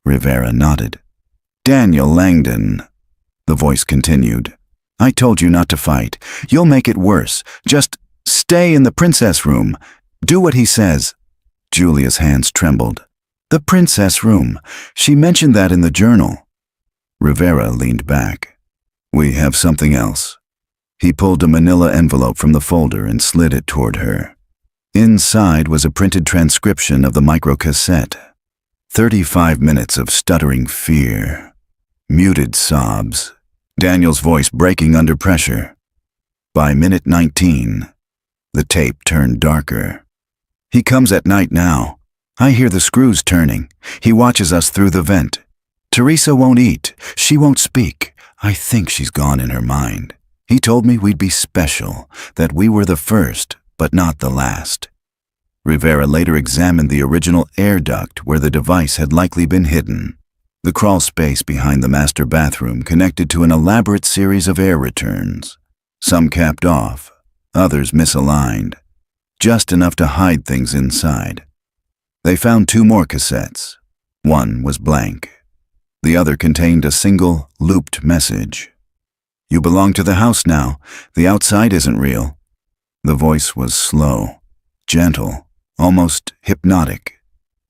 Rivera nodded. "Daniel Langdon." The voice continued. "I told you not to fight. You'll make it worse. Just stay in the princess room. Do what he says." Julia's hands trembled. "The princess room. She mentioned that in the journal." Rivera leaned back. "We have something else." He pulled a manila envelope from the folder and slid it toward her. Inside was a printed transcription of the microcassette. 35 minutes of stuttering fear. Muted sobs. Daniel's voice breaking under pressure. By minute 19, the tape turned darker. "He comes at night now. I hear the screws turning. He watches us through the vent. Teresa won't eat. She won't speak. I think she's gone in her mind. He told me we'd be special, that we were the first, but not the last. Rivera later examined the original air duct where the device had likely been hidden. The crawl space behind the master bathroom connected to an elaborate series of air returns. Some capped off, others misaligned, just enough to hide things inside. They found 2 more cassettes. One was blank. The other contained a single, looped message. You belong to the house now. The outside isn't real. The voice was slow, gentle, almost hypnotic.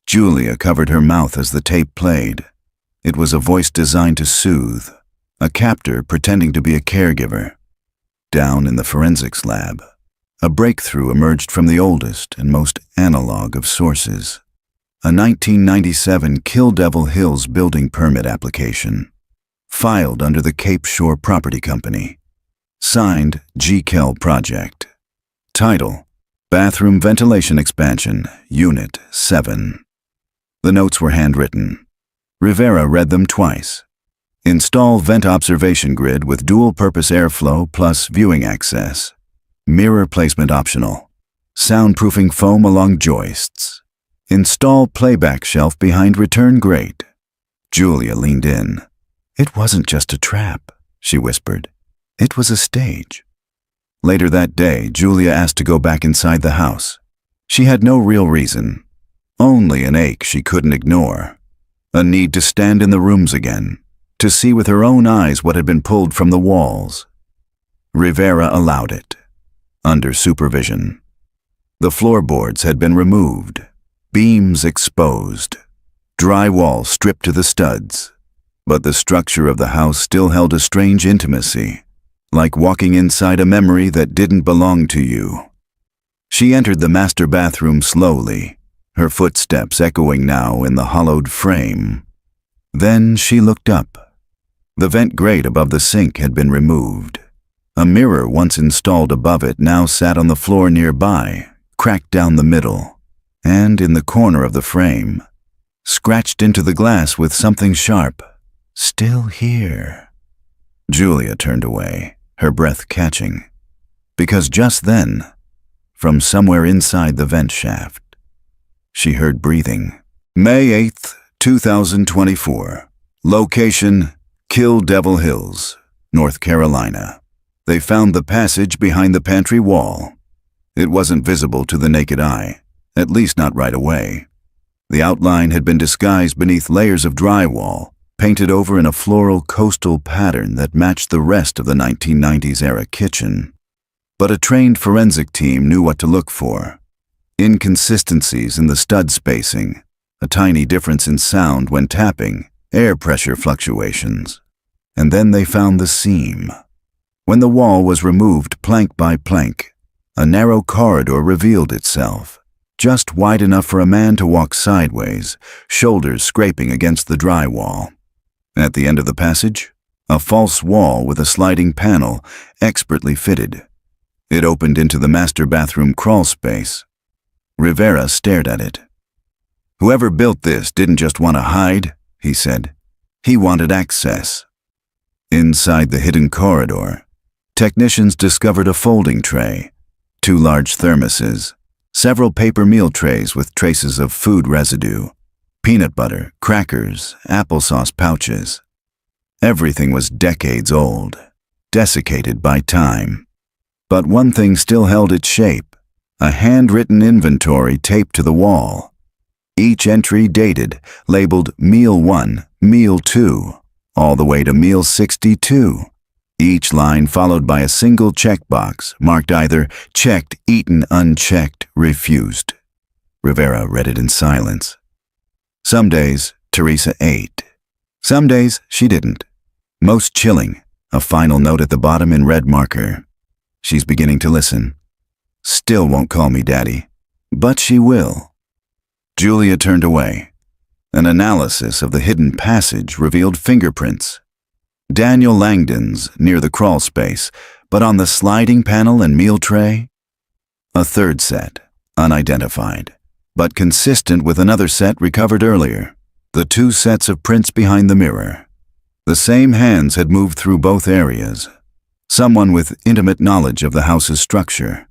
Julia covered her mouth as the tape played. It was a voice designed to soothe, a captor pretending to be a caregiver. Down in the forensics lab, a breakthrough emerged from the oldest and most analog of sources. A 1997 Kill Devil Hills building permit application, filed under the Cape Shore Property Company. Signed G. Kell Project. Title: Bathroom Ventilation Expansion, Unit 7. The notes were handwritten. Rivera read them twice. Install vent observation grid with dual-purpose airflow plus viewing access. Mirror placement optional. Soundproofing foam along joists. Install playback shelf behind return grate. Julia leaned in. It wasn't just a trap, she whispered. It was a stage. Later that day, Julia asked to go back inside the house. She had no real reason, only an ache she couldn't ignore. A need to stand in the rooms again, to see with her own eyes what had been pulled from the walls. Rivera allowed it, under supervision. The floorboards had been removed, beams exposed, drywall stripped to the studs, but the structure of the house still held a strange intimacy, like walking inside a memory that didn't belong to you. She entered the master bathroom slowly, her footsteps echoing now in the hollowed frame. Then she looked up. The vent grate above the sink had been removed. A mirror once installed above it now sat on the floor nearby, cracked down the middle, and in the corner of the frame, scratched into the glass with something sharp. Still here. Julia turned away, her breath catching, because just then, from somewhere inside the vent shaft, she heard breathing. May 8th, 2024. Location: Kill Devil Hills, North Carolina. They found the passage behind the pantry wall. It wasn't visible to the naked eye, at least not right away. The outline had been disguised beneath layers of drywall, painted over in a floral coastal pattern that matched the rest of the 1990s-era kitchen. But a trained forensic team knew what to look for. Inconsistencies in the stud spacing, a tiny difference in sound when tapping, air pressure fluctuations. And then they found the seam. When the wall was removed plank by plank, a narrow corridor revealed itself, just wide enough for a man to walk sideways, shoulders scraping against the drywall. At the end of the passage, a false wall with a sliding panel, expertly fitted. It opened into the master bathroom crawl space. Rivera stared at it. Whoever built this didn't just want to hide, he said. He wanted access. Inside the hidden corridor, technicians discovered a folding tray, 2 large thermoses, several paper meal trays with traces of food residue, peanut butter, crackers, applesauce pouches. Everything was decades old, desiccated by time. But one thing still held its shape, a handwritten inventory taped to the wall. Each entry dated, labeled Meal 1, Meal 2, all the way to Meal 62. Each line followed by a single checkbox marked either checked, eaten, unchecked, refused. Rivera read it in silence. Some days, Teresa ate. Some days, she didn't. Most chilling, a final note at the bottom in red marker. She's beginning to listen. Still won't call me Daddy, but she will. Julia turned away. An analysis of the hidden passage revealed fingerprints. Daniel Langdon's near the crawl space, but on the sliding panel and meal tray, a third set, unidentified, but consistent with another set recovered earlier, the two sets of prints behind the mirror. The same hands had moved through both areas. Someone with intimate knowledge of the house's structure.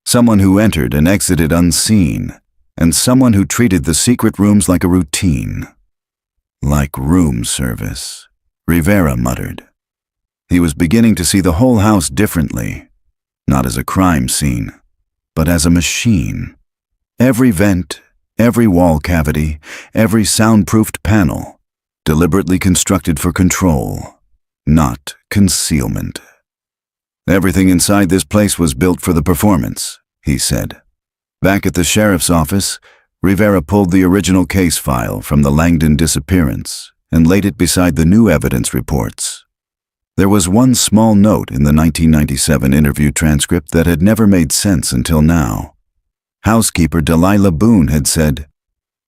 Someone who entered and exited unseen, and someone who treated the secret rooms like a routine. Like room service, Rivera muttered. He was beginning to see the whole house differently, not as a crime scene, but as a machine. Every vent, every wall cavity, every soundproofed panel, deliberately constructed for control, not concealment. Everything inside this place was built for the performance, he said. Back at the sheriff's office, Rivera pulled the original case file from the Langdon disappearance and laid it beside the new evidence reports. There was one small note in the 1997 interview transcript that had never made sense until now. Housekeeper Delilah Boone had said,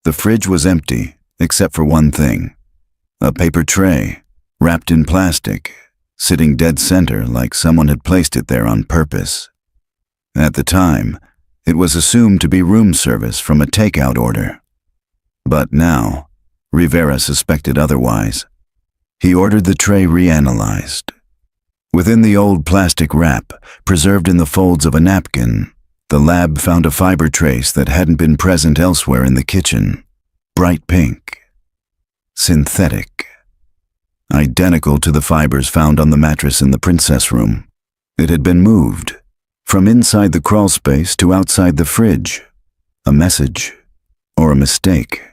"The fridge was empty, except for one thing. A paper tray, wrapped in plastic, sitting dead center like someone had placed it there on purpose." At the time, it was assumed to be room service from a takeout order. But now, Rivera suspected otherwise. He ordered the tray reanalyzed. Within the old plastic wrap, preserved in the folds of a napkin, the lab found a fiber trace that hadn't been present elsewhere in the kitchen. Bright pink. Synthetic. Identical to the fibers found on the mattress in the princess room. It had been moved, from inside the crawl space to outside the fridge. A message, or a mistake.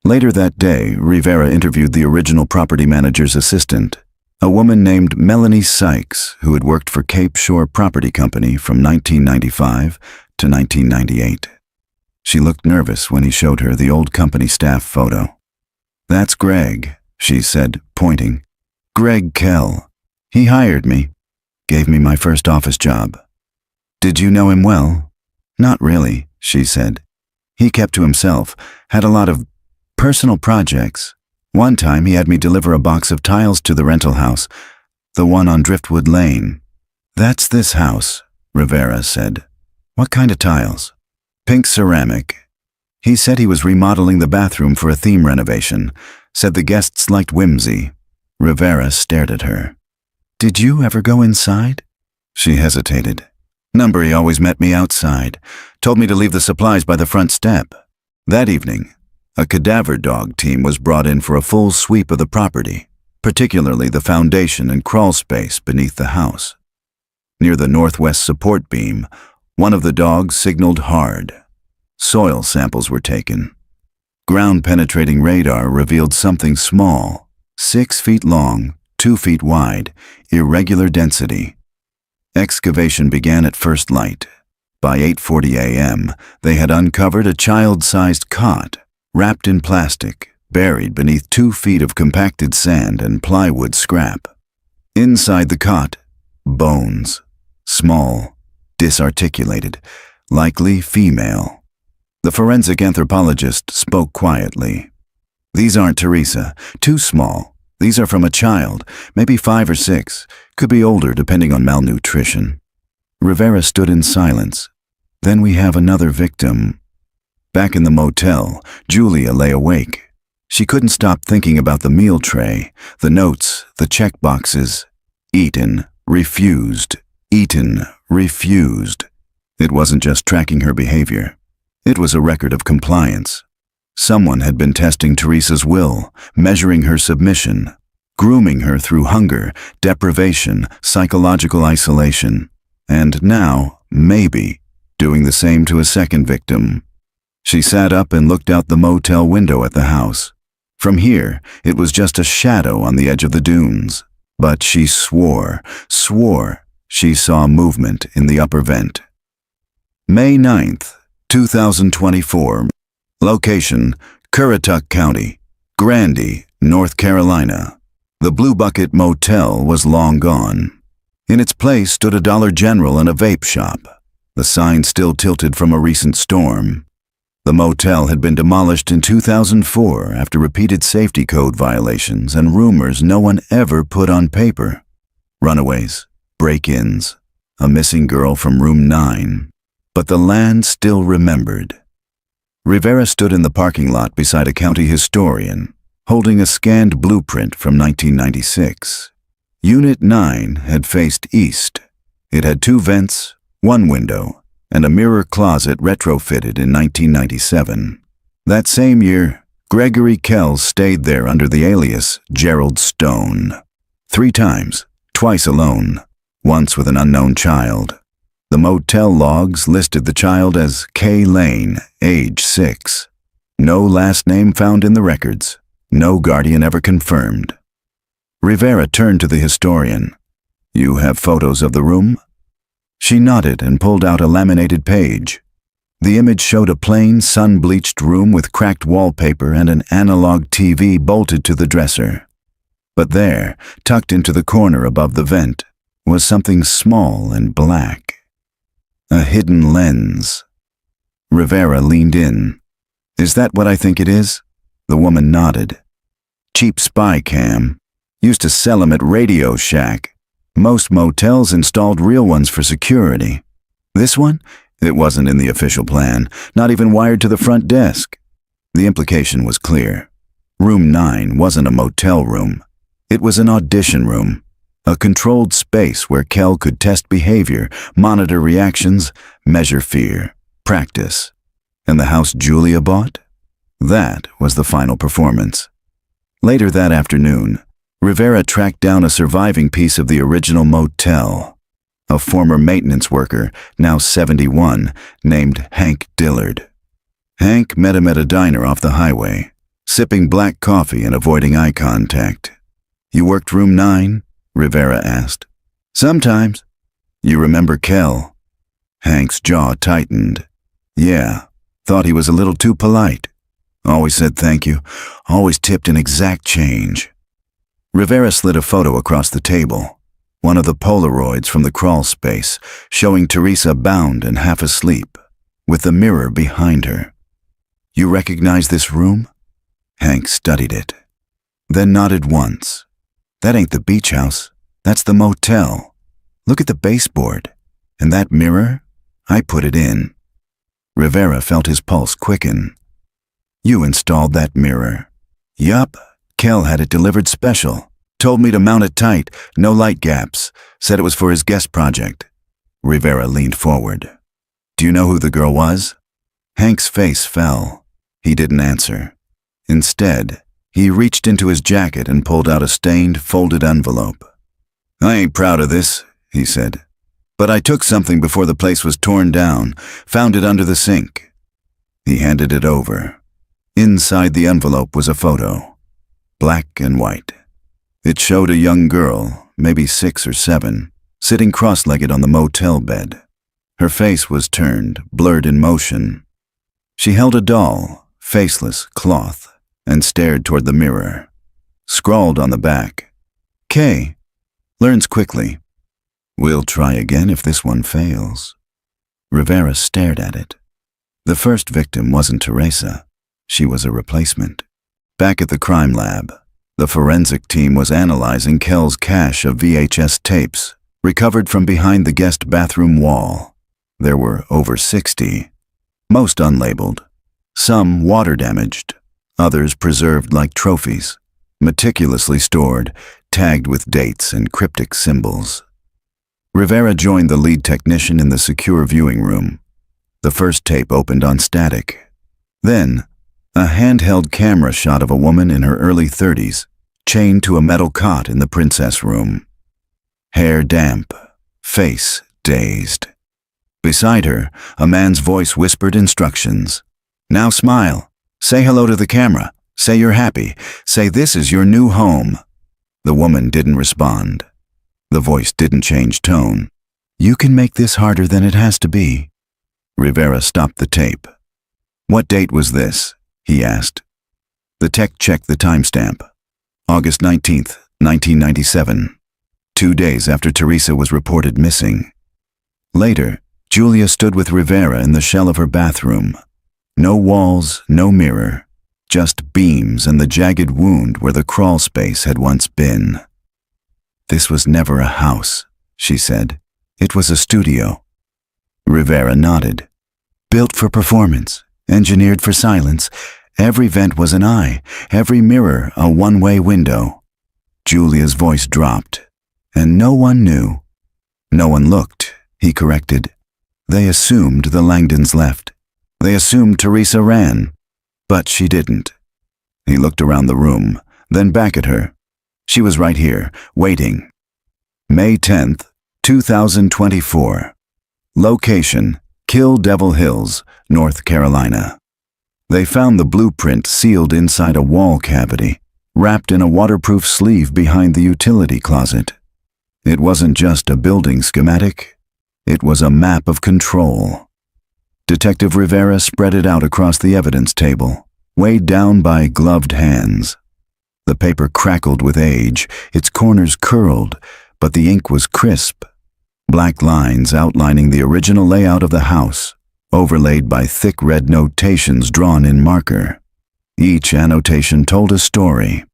Later that day, Rivera interviewed the original property manager's assistant, a woman named Melanie Sykes, who had worked for Cape Shore Property Company from 1995 to 1998. She looked nervous when he showed her the old company staff photo. "That's Greg," she said, pointing. "Greg Kell. He hired me. Gave me my first office job." "Did you know him well?" "Not really," she said. "He kept to himself, had a lot of personal projects. One time he had me deliver a box of tiles to the rental house, the one on Driftwood Lane." "That's this house," Rivera said. "What kind of tiles?" "Pink ceramic." He said he was remodeling the bathroom for a theme renovation, said the guests liked whimsy. Rivera stared at her. "Did you ever go inside?" She hesitated. "He always met me outside, told me to leave the supplies by the front step." That evening, a cadaver dog team was brought in for a full sweep of the property, particularly the foundation and crawl space beneath the house. Near the northwest support beam, one of the dogs signaled hard. Soil samples were taken. Ground-penetrating radar revealed something small, 6 feet long, 2 feet wide, irregular density. Excavation began at first light. By 8:40 a.m., they had uncovered a child-sized cot, wrapped in plastic, buried beneath 2 feet of compacted sand and plywood scrap. Inside the cot, bones, small, disarticulated, likely female. The forensic anthropologist spoke quietly. "These aren't Teresa, too small. These are from a child, maybe 5 or 6, could be older depending on malnutrition." Rivera stood in silence. "Then we have another victim." Back in the motel, Julia lay awake. She couldn't stop thinking about the meal tray, the notes, the check boxes. Eaten, refused, eaten, refused. It wasn't just tracking her behavior. It was a record of compliance. Someone had been testing Teresa's will, measuring her submission, grooming her through hunger, deprivation, psychological isolation, and now, maybe, doing the same to a second victim. She sat up and looked out the motel window at the house. From here, it was just a shadow on the edge of the dunes. But she swore she saw movement in the upper vent. May 9th, 2024. Location, Currituck County, Grandy, North Carolina. The Blue Bucket Motel was long gone. In its place stood a Dollar General and a vape shop, the sign still tilted from a recent storm. The motel had been demolished in 2004 after repeated safety code violations and rumors no one ever put on paper. Runaways, break-ins, a missing girl from room 9. But the land still remembered. Rivera stood in the parking lot beside a county historian, holding a scanned blueprint from 1996. Unit 9 had faced east. It had 2 vents, 1 window, and a mirror closet retrofitted in 1997. That same year, Gregory Kells stayed there under the alias Gerald Stone. 3 times, twice alone, once with an unknown child. The motel logs listed the child as Kay Lane, age 6. No last name found in the records. No guardian ever confirmed. Rivera turned to the historian. "You have photos of the room?" She nodded and pulled out a laminated page. The image showed a plain, sun-bleached room with cracked wallpaper and an analog TV bolted to the dresser. But there, tucked into the corner above the vent, was something small and black. A hidden lens. Rivera leaned in. "Is that what I think it is?" The woman nodded. "Cheap spy cam. Used to sell 'em at Radio Shack. Most motels installed real ones for security. This one? It wasn't in the official plan, not even wired to the front desk." The implication was clear. Room 9 wasn't a motel room. It was an audition room. A controlled space where Kell could test behavior, monitor reactions, measure fear, practice. And the house Julia bought? That was the final performance. Later that afternoon, Rivera tracked down a surviving piece of the original motel. A former maintenance worker, now 71, named Hank Dillard. Hank met him at a diner off the highway, sipping black coffee and avoiding eye contact. "You worked room 9? Rivera asked. "Sometimes." "You remember Kell?" Hank's jaw tightened. "Yeah, thought he was a little too polite. Always said thank you, always tipped in exact change." Rivera slid a photo across the table, one of the Polaroids from the crawl space, showing Teresa bound and half asleep, with the mirror behind her. "You recognize this room?" Hank studied it, then nodded once. "That ain't the beach house. That's the motel. Look at the baseboard. And that mirror? I put it in." Rivera felt his pulse quicken. "You installed that mirror?" "Yup. Kell had it delivered special. Told me to mount it tight, no light gaps. Said it was for his guest project." Rivera leaned forward. "Do you know who the girl was?" Hank's face fell. He didn't answer. Instead, he reached into his jacket and pulled out a stained, folded envelope. "I ain't proud of this," he said. "But I took something before the place was torn down, found it under the sink." He handed it over. Inside the envelope was a photo, black and white. It showed a young girl, maybe 6 or 7, sitting cross-legged on the motel bed. Her face was turned, blurred in motion. She held a doll, faceless, cloth, and stared toward the mirror. Scrawled on the back, "K. Learns quickly. We'll try again if this one fails." Rivera stared at it. The first victim wasn't Teresa. She was a replacement. Back at the crime lab, the forensic team was analyzing Kell's cache of VHS tapes, recovered from behind the guest bathroom wall. There were over 60, most unlabeled, some water-damaged, others preserved like trophies, meticulously stored, tagged with dates and cryptic symbols. Rivera joined the lead technician in the secure viewing room. The first tape opened on static. Then, a handheld camera shot of a woman in her early 30s, chained to a metal cot in the princess room. Hair damp, face dazed. Beside her, a man's voice whispered instructions. "Now smile. Say hello to the camera. Say you're happy. Say this is your new home." The woman didn't respond. The voice didn't change tone. "You can make this harder than it has to be." Rivera stopped the tape. "What date was this?" he asked. The tech checked the timestamp. August 19th, 1997. 2 days after Teresa was reported missing. Later, Julia stood with Rivera in the shell of her bathroom. No walls, no mirror, just beams and the jagged wound where the crawl space had once been. "This was never a house," she said. "It was a studio." Rivera nodded. "Built for performance. Engineered for silence, every vent was an eye, every mirror a one-way window. Julia's voice dropped, and no one knew. No one looked, he corrected. They assumed the Langdons left. They assumed Teresa ran, but she didn't. He looked around the room, then back at her. She was right here, waiting. May 10th, 2024. Location: Kill Devil Hills, North Carolina. They found the blueprint sealed inside a wall cavity, wrapped in a waterproof sleeve behind the utility closet. It wasn't just a building schematic, it was a map of control. Detective Rivera spread it out across the evidence table, weighed down by gloved hands. The paper crackled with age, its corners curled, but the ink was crisp. Black lines outlining the original layout of the house, overlaid by thick red notations drawn in marker. Each annotation told a story.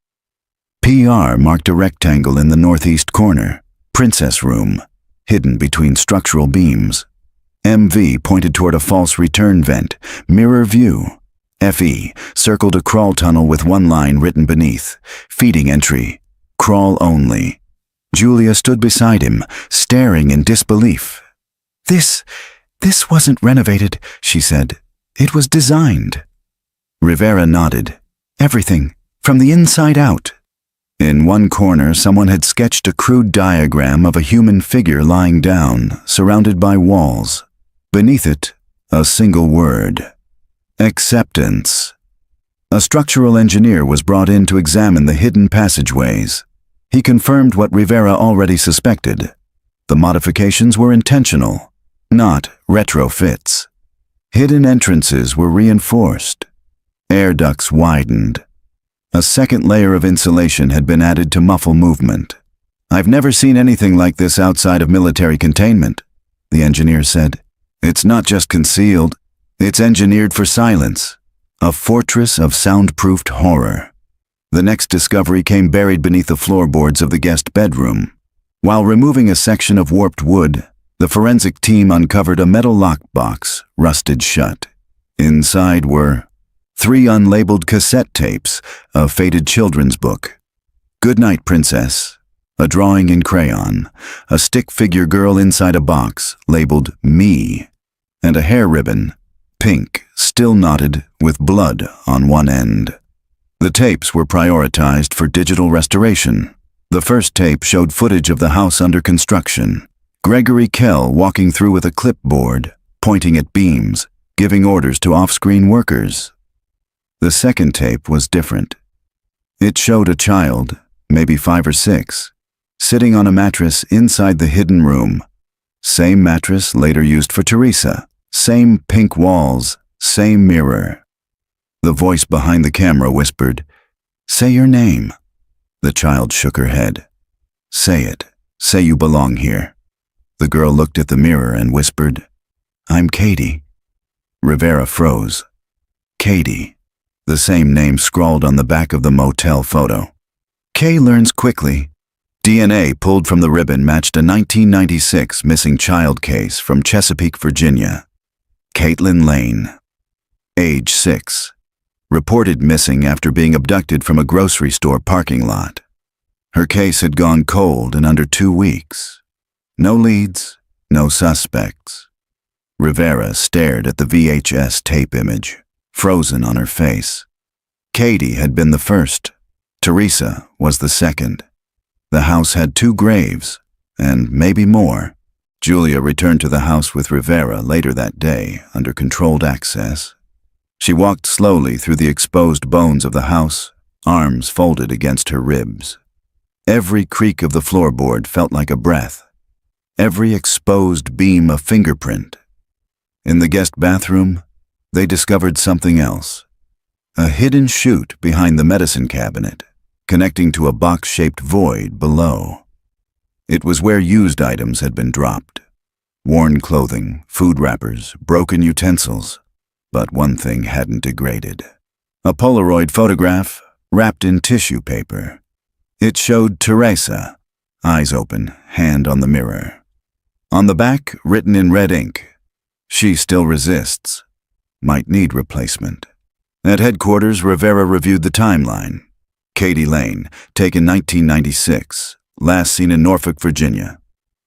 PR marked a rectangle in the northeast corner, Princess Room, hidden between structural beams. MV pointed toward a false return vent, Mirror View. FE circled a crawl tunnel with one line written beneath, Feeding Entry, Crawl Only. Julia stood beside him, staring in disbelief. This wasn't renovated, she said. It was designed. Rivera nodded. Everything, from the inside out. In one corner, someone had sketched a crude diagram of a human figure lying down, surrounded by walls. Beneath it, a single word: acceptance. A structural engineer was brought in to examine the hidden passageways. He confirmed what Rivera already suspected. The modifications were intentional, not retrofits. Hidden entrances were reinforced. Air ducts widened. A second layer of insulation had been added to muffle movement. "I've never seen anything like this outside of military containment," the engineer said. "It's not just concealed, it's engineered for silence. A fortress of soundproofed horror." The next discovery came buried beneath the floorboards of the guest bedroom. While removing a section of warped wood, the forensic team uncovered a metal lockbox, rusted shut. Inside were 3 unlabeled cassette tapes, a faded children's book, "Goodnight, Princess," a drawing in crayon, a stick figure girl inside a box labeled "Me," and a hair ribbon, pink, still knotted, with blood on one end. The tapes were prioritized for digital restoration. The first tape showed footage of the house under construction. Gregory Kell walking through with a clipboard, pointing at beams, giving orders to off-screen workers. The second tape was different. It showed a child, maybe 5 or 6, sitting on a mattress inside the hidden room. Same mattress later used for Teresa. Same pink walls, same mirror. The voice behind the camera whispered, "Say your name." The child shook her head. "Say it. Say you belong here." The girl looked at the mirror and whispered, "I'm Katie." Rivera froze. Katie. The same name scrawled on the back of the motel photo. Kay learns quickly. DNA pulled from the ribbon matched a 1996 missing child case from Chesapeake, Virginia. Caitlin Lane. Age 6. Reported missing after being abducted from a grocery store parking lot. Her case had gone cold in under 2 weeks. No leads, no suspects. Rivera stared at the VHS tape image, frozen on her face. Katie had been the first. Teresa was the second. The house had 2 graves, and maybe more. Julia returned to the house with Rivera later that day under controlled access. She walked slowly through the exposed bones of the house, arms folded against her ribs. Every creak of the floorboard felt like a breath. Every exposed beam a fingerprint. In the guest bathroom, they discovered something else. A hidden chute behind the medicine cabinet, connecting to a box-shaped void below. It was where used items had been dropped. Worn clothing, food wrappers, broken utensils. But one thing hadn't degraded. A Polaroid photograph wrapped in tissue paper. It showed Teresa, eyes open, hand on the mirror. On the back, written in red ink, "She still resists." might need replacement. At headquarters, Rivera reviewed the timeline. Katie Lane, taken 1996, last seen in Norfolk, Virginia.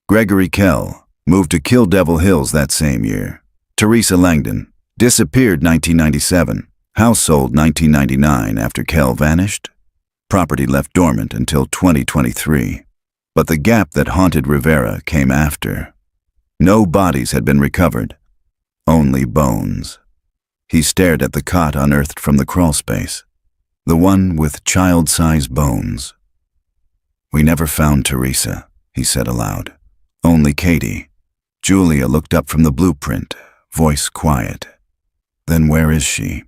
Gregory Kell, moved to Kill Devil Hills that same year. Teresa Langdon, disappeared 1997, house sold 1999 after Kell vanished. Property left dormant until 2023. But the gap that haunted Rivera came after. No bodies had been recovered, only bones. He stared at the cot unearthed from the crawlspace, the one with child-sized bones. "We never found Teresa," he said aloud. "Only Katie." Julia looked up from the blueprint, voice quiet. "Then where is she?"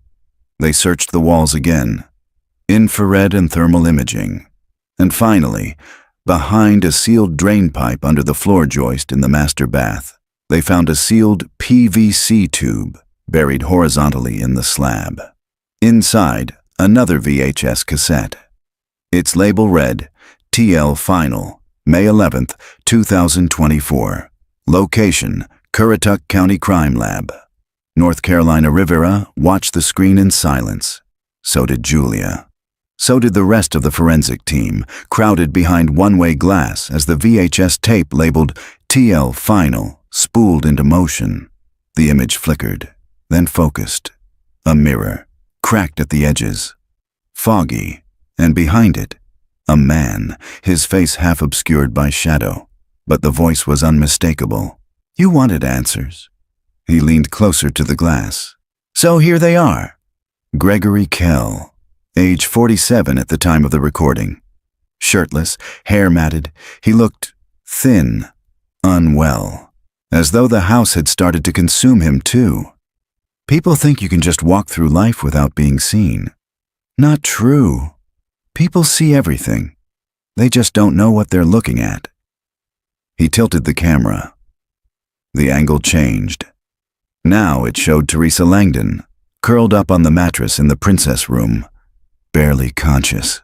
They searched the walls again, infrared and thermal imaging. And finally, behind a sealed drain pipe under the floor joist in the master bath, they found a sealed PVC tube buried horizontally in the slab. Inside, another VHS cassette. Its label read, TL Final, May 11th, 2024. Location, Currituck County Crime Lab. North Carolina. Rivera watched the screen in silence. So did Julia. So did the rest of the forensic team, crowded behind one-way glass as the VHS tape labeled TL Final spooled into motion. The image flickered, then focused. A mirror, cracked at the edges. Foggy, and behind it, a man, his face half obscured by shadow. But the voice was unmistakable. "You wanted answers." He leaned closer to the glass. "So here they are." Gregory Kell, age 47 at the time of the recording. Shirtless, hair matted, he looked thin, unwell, as though the house had started to consume him too. People think you can just walk through life without being seen. Not true. People see everything. They just don't know what they're looking at. He tilted the camera. The angle changed. Now it showed Teresa Langdon, curled up on the mattress in the princess room, barely conscious.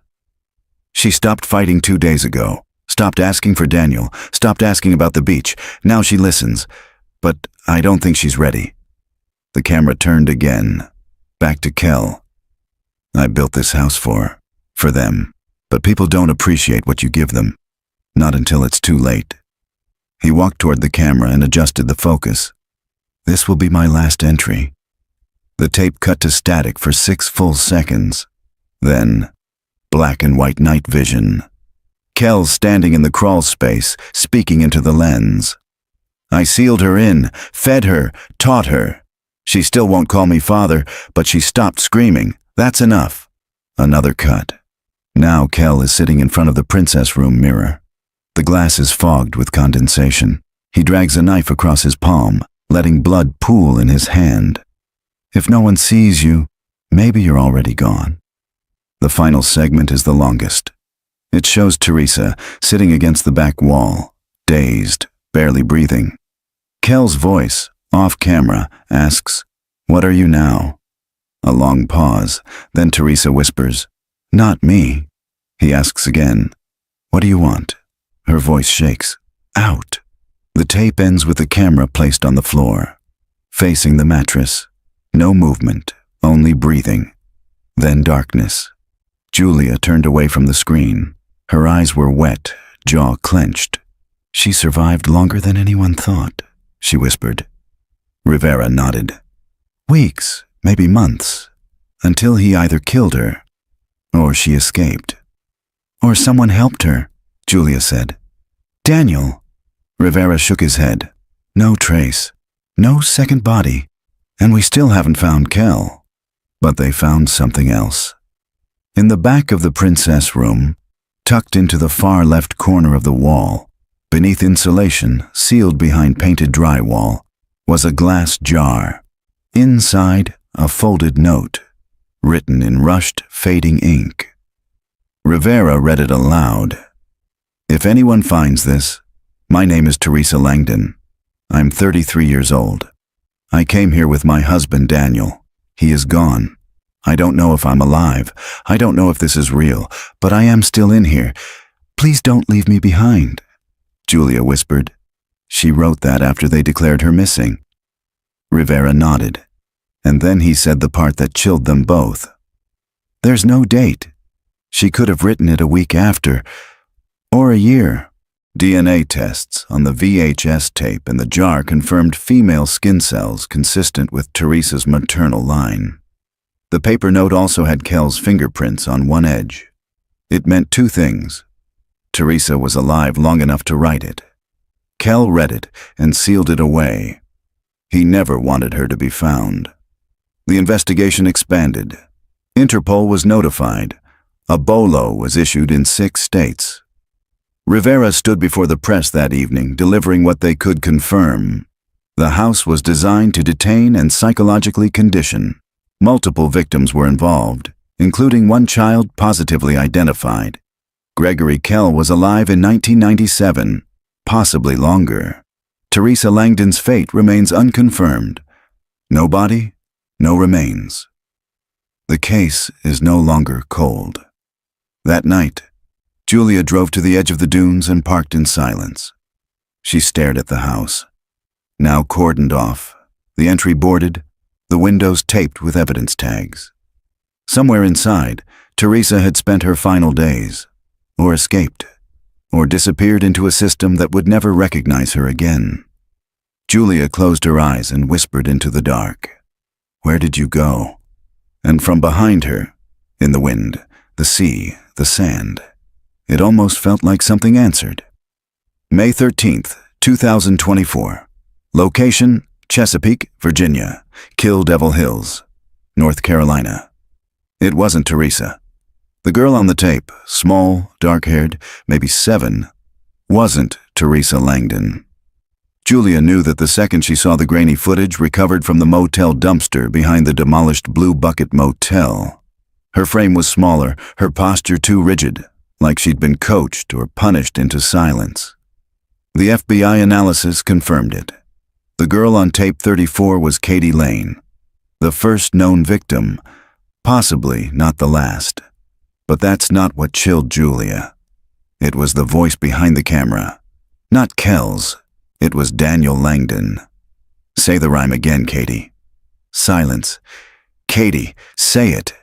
She stopped fighting 2 days ago, stopped asking for Daniel, stopped asking about the beach. Now she listens, but I don't think she's ready. The camera turned again, back to Kell. "I built this house for them, but people don't appreciate what you give them, not until it's too late." He walked toward the camera and adjusted the focus. "This will be my last entry." The tape cut to static for 6 full seconds. Then, black and white night vision. Kell standing in the crawl space, speaking into the lens. "I sealed her in, fed her, taught her. She still won't call me father, but she stopped screaming. That's enough." Another cut. Now Kell is sitting in front of the princess room mirror. The glass is fogged with condensation. He drags a knife across his palm, letting blood pool in his hand. "If no one sees you, maybe you're already gone." The final segment is the longest. It shows Teresa sitting against the back wall, dazed, barely breathing. Kell's voice, off camera, asks, "What are you now?" A long pause, then Teresa whispers, "Not me." He asks again, "What do you want?" Her voice shakes. "Out." The tape ends with the camera placed on the floor, facing the mattress. No movement, only breathing. Then darkness. Julia turned away from the screen. Her eyes were wet, jaw clenched. "She survived longer than anyone thought," she whispered. Rivera nodded. "Weeks, maybe months, until he either killed her, or she escaped. Or someone helped her," Julia said. "Daniel." Rivera shook his head. "No trace. No second body. And we still haven't found Kell." But they found something else. In the back of the princess room, tucked into the far left corner of the wall, beneath insulation, sealed behind painted drywall, was a glass jar. Inside, a folded note, written in rushed, fading ink. Rivera read it aloud. "If anyone finds this, my name is Teresa Langdon. I'm 33 years old. I came here with my husband, Daniel. He is gone. I don't know if I'm alive. I don't know if this is real, but I am still in here. Please don't leave me behind," Julia whispered. She wrote that after they declared her missing. Rivera nodded. And then he said the part that chilled them both. "There's no date. She could have written it a week after, or a year." DNA tests on the VHS tape in the jar confirmed female skin cells consistent with Teresa's maternal line. The paper note also had Kel's fingerprints on one edge. It meant two things. Teresa was alive long enough to write it. Kel read it and sealed it away. He never wanted her to be found. The investigation expanded. Interpol was notified. A BOLO was issued in 6 states. Rivera stood before the press that evening, delivering what they could confirm. The house was designed to detain and psychologically condition. Multiple victims were involved, including one child positively identified. Gregory Kell was alive in 1997, possibly longer. Teresa Langdon's fate remains unconfirmed. No body, no remains. The case is no longer cold. That night, Julia drove to the edge of the dunes and parked in silence. She stared at the house, now cordoned off, the entry boarded, the windows taped with evidence tags. Somewhere inside, Teresa had spent her final days, or escaped, or disappeared into a system that would never recognize her again. Julia closed her eyes and whispered into the dark, "Where did you go?" And from behind her, in the wind, the sea, the sand, it almost felt like something answered. May 13th, 2024. Location, Chesapeake, Virginia. Kill Devil Hills, North Carolina. It wasn't Teresa. The girl on the tape, small, dark-haired, maybe 7, wasn't Teresa Langdon. Julia knew that the second she saw the grainy footage recovered from the motel dumpster behind the demolished Blue Bucket Motel. Her frame was smaller, her posture too rigid, like she'd been coached or punished into silence. The FBI analysis confirmed it. The girl on tape 34 was Katie Lane, the first known victim, possibly not the last. But that's not what chilled Julia. It was the voice behind the camera. Not Kel's, it was Daniel Langdon. "Say the rhyme again, Katie." Silence. "Katie, say it."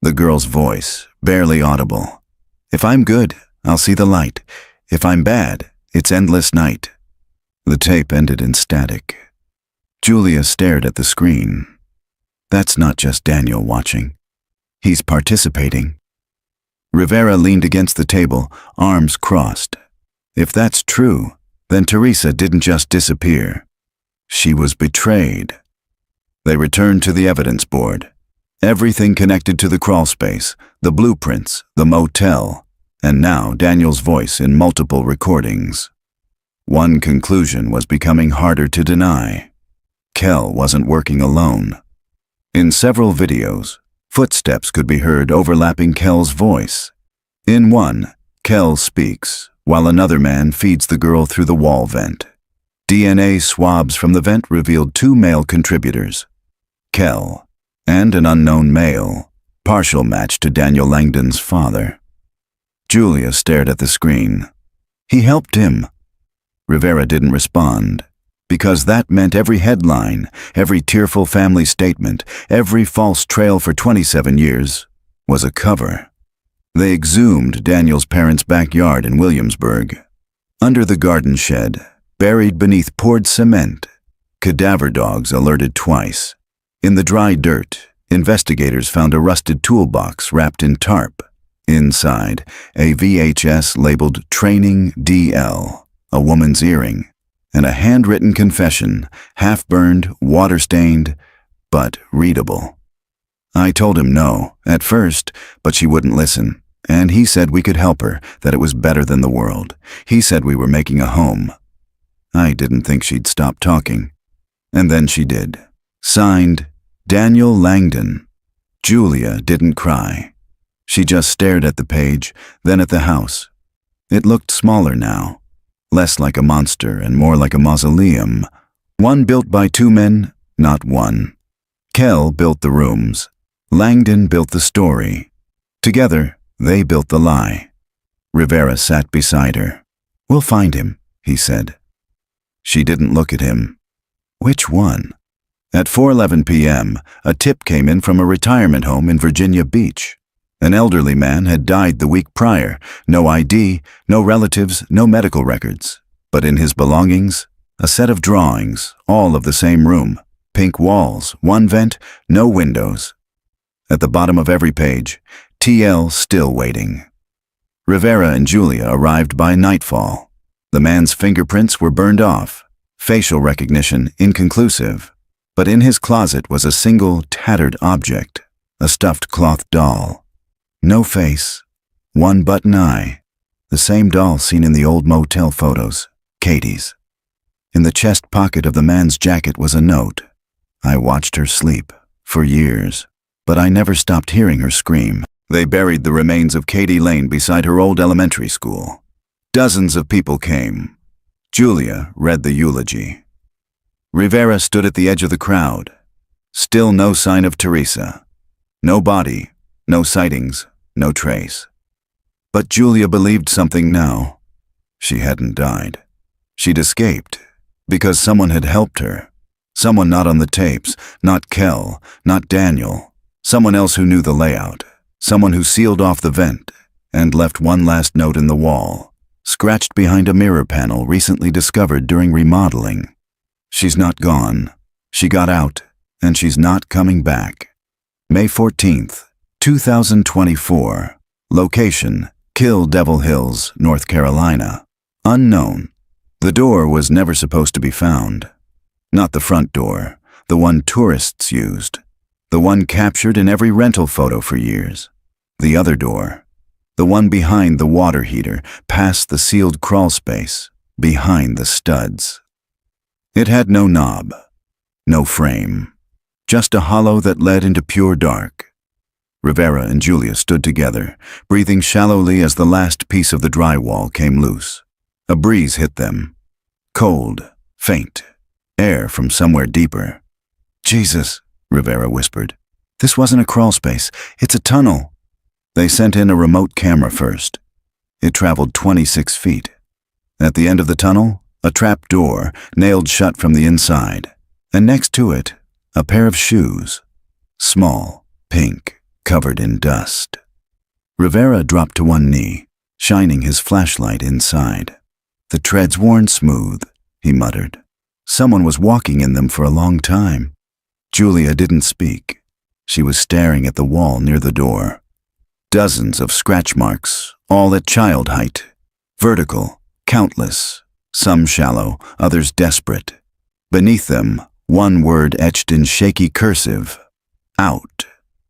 The girl's voice, barely audible. "If I'm good, I'll see the light. If I'm bad, it's endless night." The tape ended in static. Julia stared at the screen. That's not just Daniel watching. He's participating. Rivera leaned against the table, arms crossed. If that's true, then Teresa didn't just disappear. She was betrayed. They returned to the evidence board. Everything connected to the crawl space, the blueprints, the motel, and now Daniel's voice in multiple recordings. One conclusion was becoming harder to deny. Kel wasn't working alone. In several videos, footsteps could be heard overlapping Kel's voice. In one, Kel speaks, while another man feeds the girl through the wall vent. DNA swabs from the vent revealed 2 male contributors, Kel and an unknown male, partial match to Daniel Langdon's father. Julia stared at the screen. He helped him. Rivera didn't respond, because that meant every headline, every tearful family statement, every false trail for 27 years was a cover. They exhumed Daniel's parents' backyard in Williamsburg. Under the garden shed, buried beneath poured cement, cadaver dogs alerted twice. In the dry dirt, investigators found a rusted toolbox wrapped in tarp. Inside, a VHS labeled Training DL, a woman's earring, and a handwritten confession, half-burned, water-stained, but readable. I told him no, at first, but she wouldn't listen, and he said we could help her, that it was better than the world. He said we were making a home. I didn't think she'd stop talking. And then she did. Signed, Daniel Langdon. Julia didn't cry. She just stared at the page, then at the house. It looked smaller now, less like a monster and more like a mausoleum. One built by 2 men, not one. Kel built the rooms. Langdon built the story. Together, they built the lie. Rivera sat beside her. "We'll find him," he said. She didn't look at him. "Which one?" At 4:11 p.m., a tip came in from a retirement home in Virginia Beach. An elderly man had died the week prior. No ID, no relatives, no medical records. But in his belongings, a set of drawings, all of the same room. Pink walls, one vent, no windows. At the bottom of every page, TL still waiting. Rivera and Julia arrived by nightfall. The man's fingerprints were burned off. Facial recognition inconclusive. But in his closet was a single tattered object, a stuffed cloth doll. No face, one button eye, the same doll seen in the old motel photos, Katie's. In the chest pocket of the man's jacket was a note. I watched her sleep, for years, but I never stopped hearing her scream. They buried the remains of Katie Lane beside her old elementary school. Dozens of people came. Julia read the eulogy. Rivera stood at the edge of the crowd. Still no sign of Teresa. No body, no sightings, no trace. But Julia believed something now. She hadn't died. She'd escaped, because someone had helped her. Someone not on the tapes, not Kel, not Daniel. Someone else who knew the layout. Someone who sealed off the vent and left one last note in the wall, scratched behind a mirror panel recently discovered during remodeling. She's not gone. She got out, and she's not coming back. May 14th, 2024. Location, Kill Devil Hills, North Carolina. Unknown. The door was never supposed to be found. Not the front door, the one tourists used. The one captured in every rental photo for years. The other door. The one behind the water heater, past the sealed crawl space, behind the studs. It had no knob, no frame, just a hollow that led into pure dark. Rivera and Julia stood together, breathing shallowly as the last piece of the drywall came loose. A breeze hit them. Cold, faint, air from somewhere deeper. "Jesus," Rivera whispered. "This wasn't a crawl space, it's a tunnel." They sent in a remote camera first. It traveled 26 feet. At the end of the tunnel, a trap door, nailed shut from the inside, and next to it, a pair of shoes. Small, pink, covered in dust. Rivera dropped to one knee, shining his flashlight inside. "The treads worn smooth," he muttered. "Someone was walking in them for a long time." Julia didn't speak. She was staring at the wall near the door. Dozens of scratch marks, all at child height. Vertical, countless. Some shallow, others desperate. Beneath them, one word etched in shaky cursive. Out.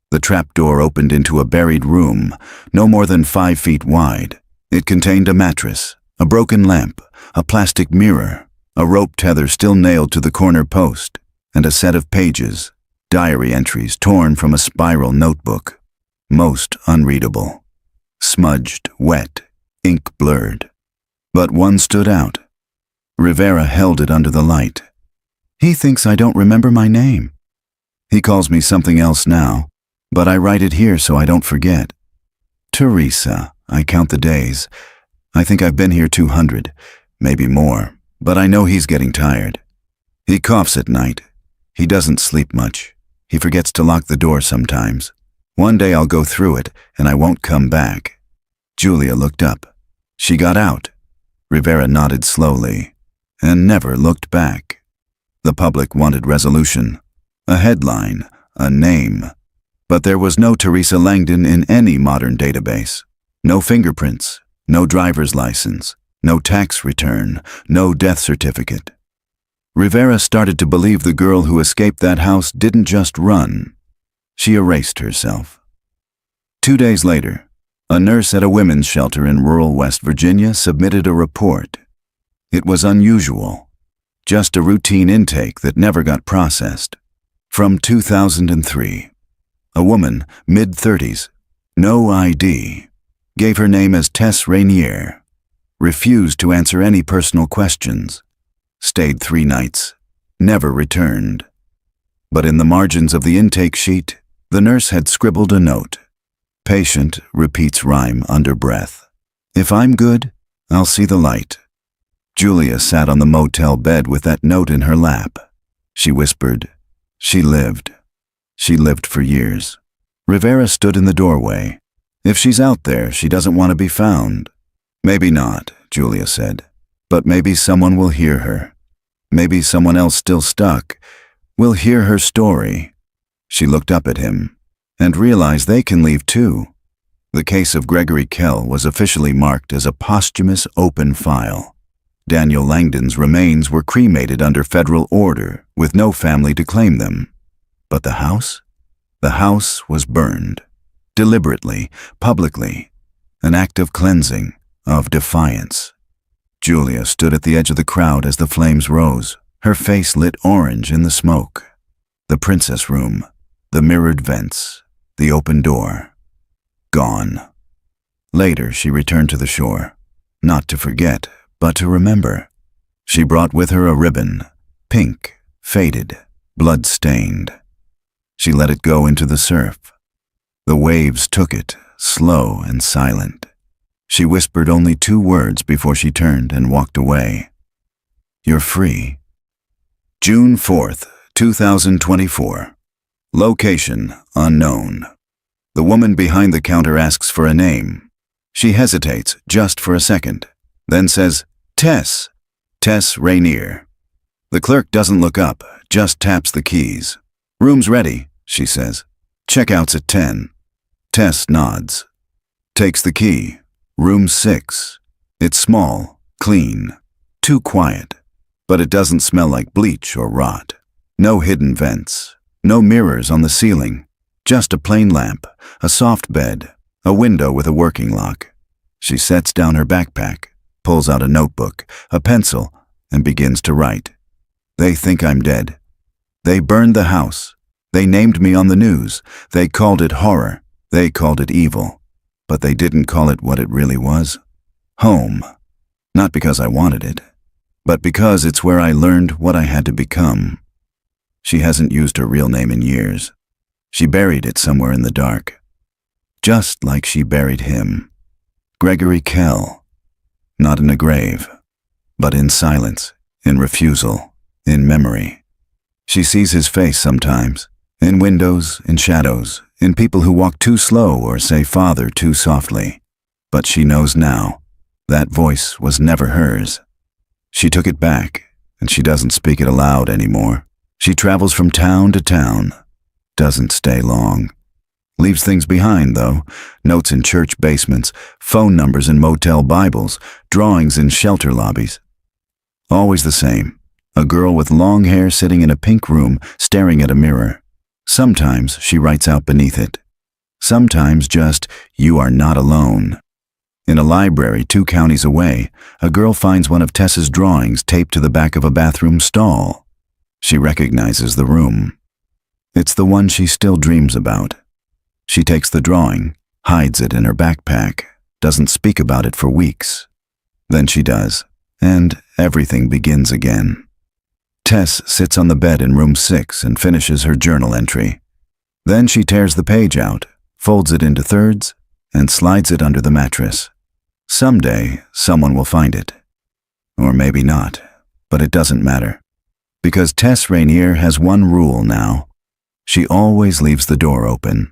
The trapdoor opened into a buried room, no more than 5 feet wide. It contained a mattress, a broken lamp, a plastic mirror, a rope tether still nailed to the corner post, and a set of pages, diary entries torn from a spiral notebook. Most unreadable. Smudged, wet, ink blurred. But one stood out. Rivera held it under the light. "He thinks I don't remember my name. He calls me something else now, but I write it here so I don't forget. Teresa, I count the days. I think I've been here 200, maybe more, but I know he's getting tired. He coughs at night. He doesn't sleep much. He forgets to lock the door sometimes. One day I'll go through it, and I won't come back." Julia looked up. She got out. Rivera nodded slowly, and never looked back. The public wanted resolution. A headline, a name. But there was no Teresa Langdon in any modern database. No fingerprints, no driver's license, no tax return, no death certificate. Rivera started to believe the girl who escaped that house didn't just run. She erased herself. 2 days later, a nurse at a women's shelter in rural West Virginia submitted a report. It was unusual. Just a routine intake that never got processed. From 2003. A woman, mid-30s, no ID, gave her name as Tess Rainier, refused to answer any personal questions, stayed 3 nights, never returned. But in the margins of the intake sheet, the nurse had scribbled a note. Patient repeats rhyme under breath. "If I'm good, I'll see the light." Julia sat on the motel bed with that note in her lap. She whispered, She lived. She lived for years. Rivera stood in the doorway. If she's out there, she doesn't want to be found. Maybe not, Julia said. But maybe someone will hear her. Maybe someone else still stuck will hear her story. She looked up at him and realized they can leave too. The case of Gregory Kell was officially marked as a posthumous open file. Daniel Langdon's remains were cremated under federal order with no family to claim them. But the house? The house was burned. Deliberately, publicly. An act of cleansing, of defiance. Julia stood at the edge of the crowd as the flames rose, her face lit orange in the smoke. The princess room, the mirrored vents, the open door. Gone. Later, she returned to the shore, not to forget, but to remember. She brought with her a ribbon, pink, faded, blood-stained. She let it go into the surf. The waves took it, slow and silent. She whispered only 2 words before she turned and walked away. You're free. June 4th, 2024. Location unknown. The woman behind the counter asks for a name. She hesitates just for a second, then says, Tess. Tess Rainier. The clerk doesn't look up, just taps the keys. Room's ready, she says. Checkout's at 10. Tess nods. Takes the key. Room 6. It's small, clean, too quiet, but it doesn't smell like bleach or rot. No hidden vents, no mirrors on the ceiling, just a plain lamp, a soft bed, a window with a working lock. She sets down her backpack, pulls out a notebook, a pencil, and begins to write. They think I'm dead. They burned the house. They named me on the news. They called it horror. They called it evil. But they didn't call it what it really was. Home. Not because I wanted it, but because it's where I learned what I had to become. She hasn't used her real name in years. She buried it somewhere in the dark. Just like she buried him. Gregory Kell. Not in a grave, but in silence, in refusal, in memory. She sees his face sometimes, in windows, in shadows, in people who walk too slow or say father too softly. But she knows now, that voice was never hers. She took it back, and she doesn't speak it aloud anymore. She travels from town to town, doesn't stay long. Leaves things behind, though, notes in church basements, phone numbers in motel Bibles, drawings in shelter lobbies. Always the same, a girl with long hair sitting in a pink room staring at a mirror. Sometimes she writes out beneath it. Sometimes just, you are not alone. In a library 2 counties away, a girl finds one of Tess's drawings taped to the back of a bathroom stall. She recognizes the room. It's the one she still dreams about. She takes the drawing, hides it in her backpack, doesn't speak about it for weeks. Then she does, and everything begins again. Tess sits on the bed in room 6 and finishes her journal entry. Then she tears the page out, folds it into thirds, and slides it under the mattress. Someday, someone will find it. Or maybe not, but it doesn't matter. Because Tess Rainier has one rule now. She always leaves the door open.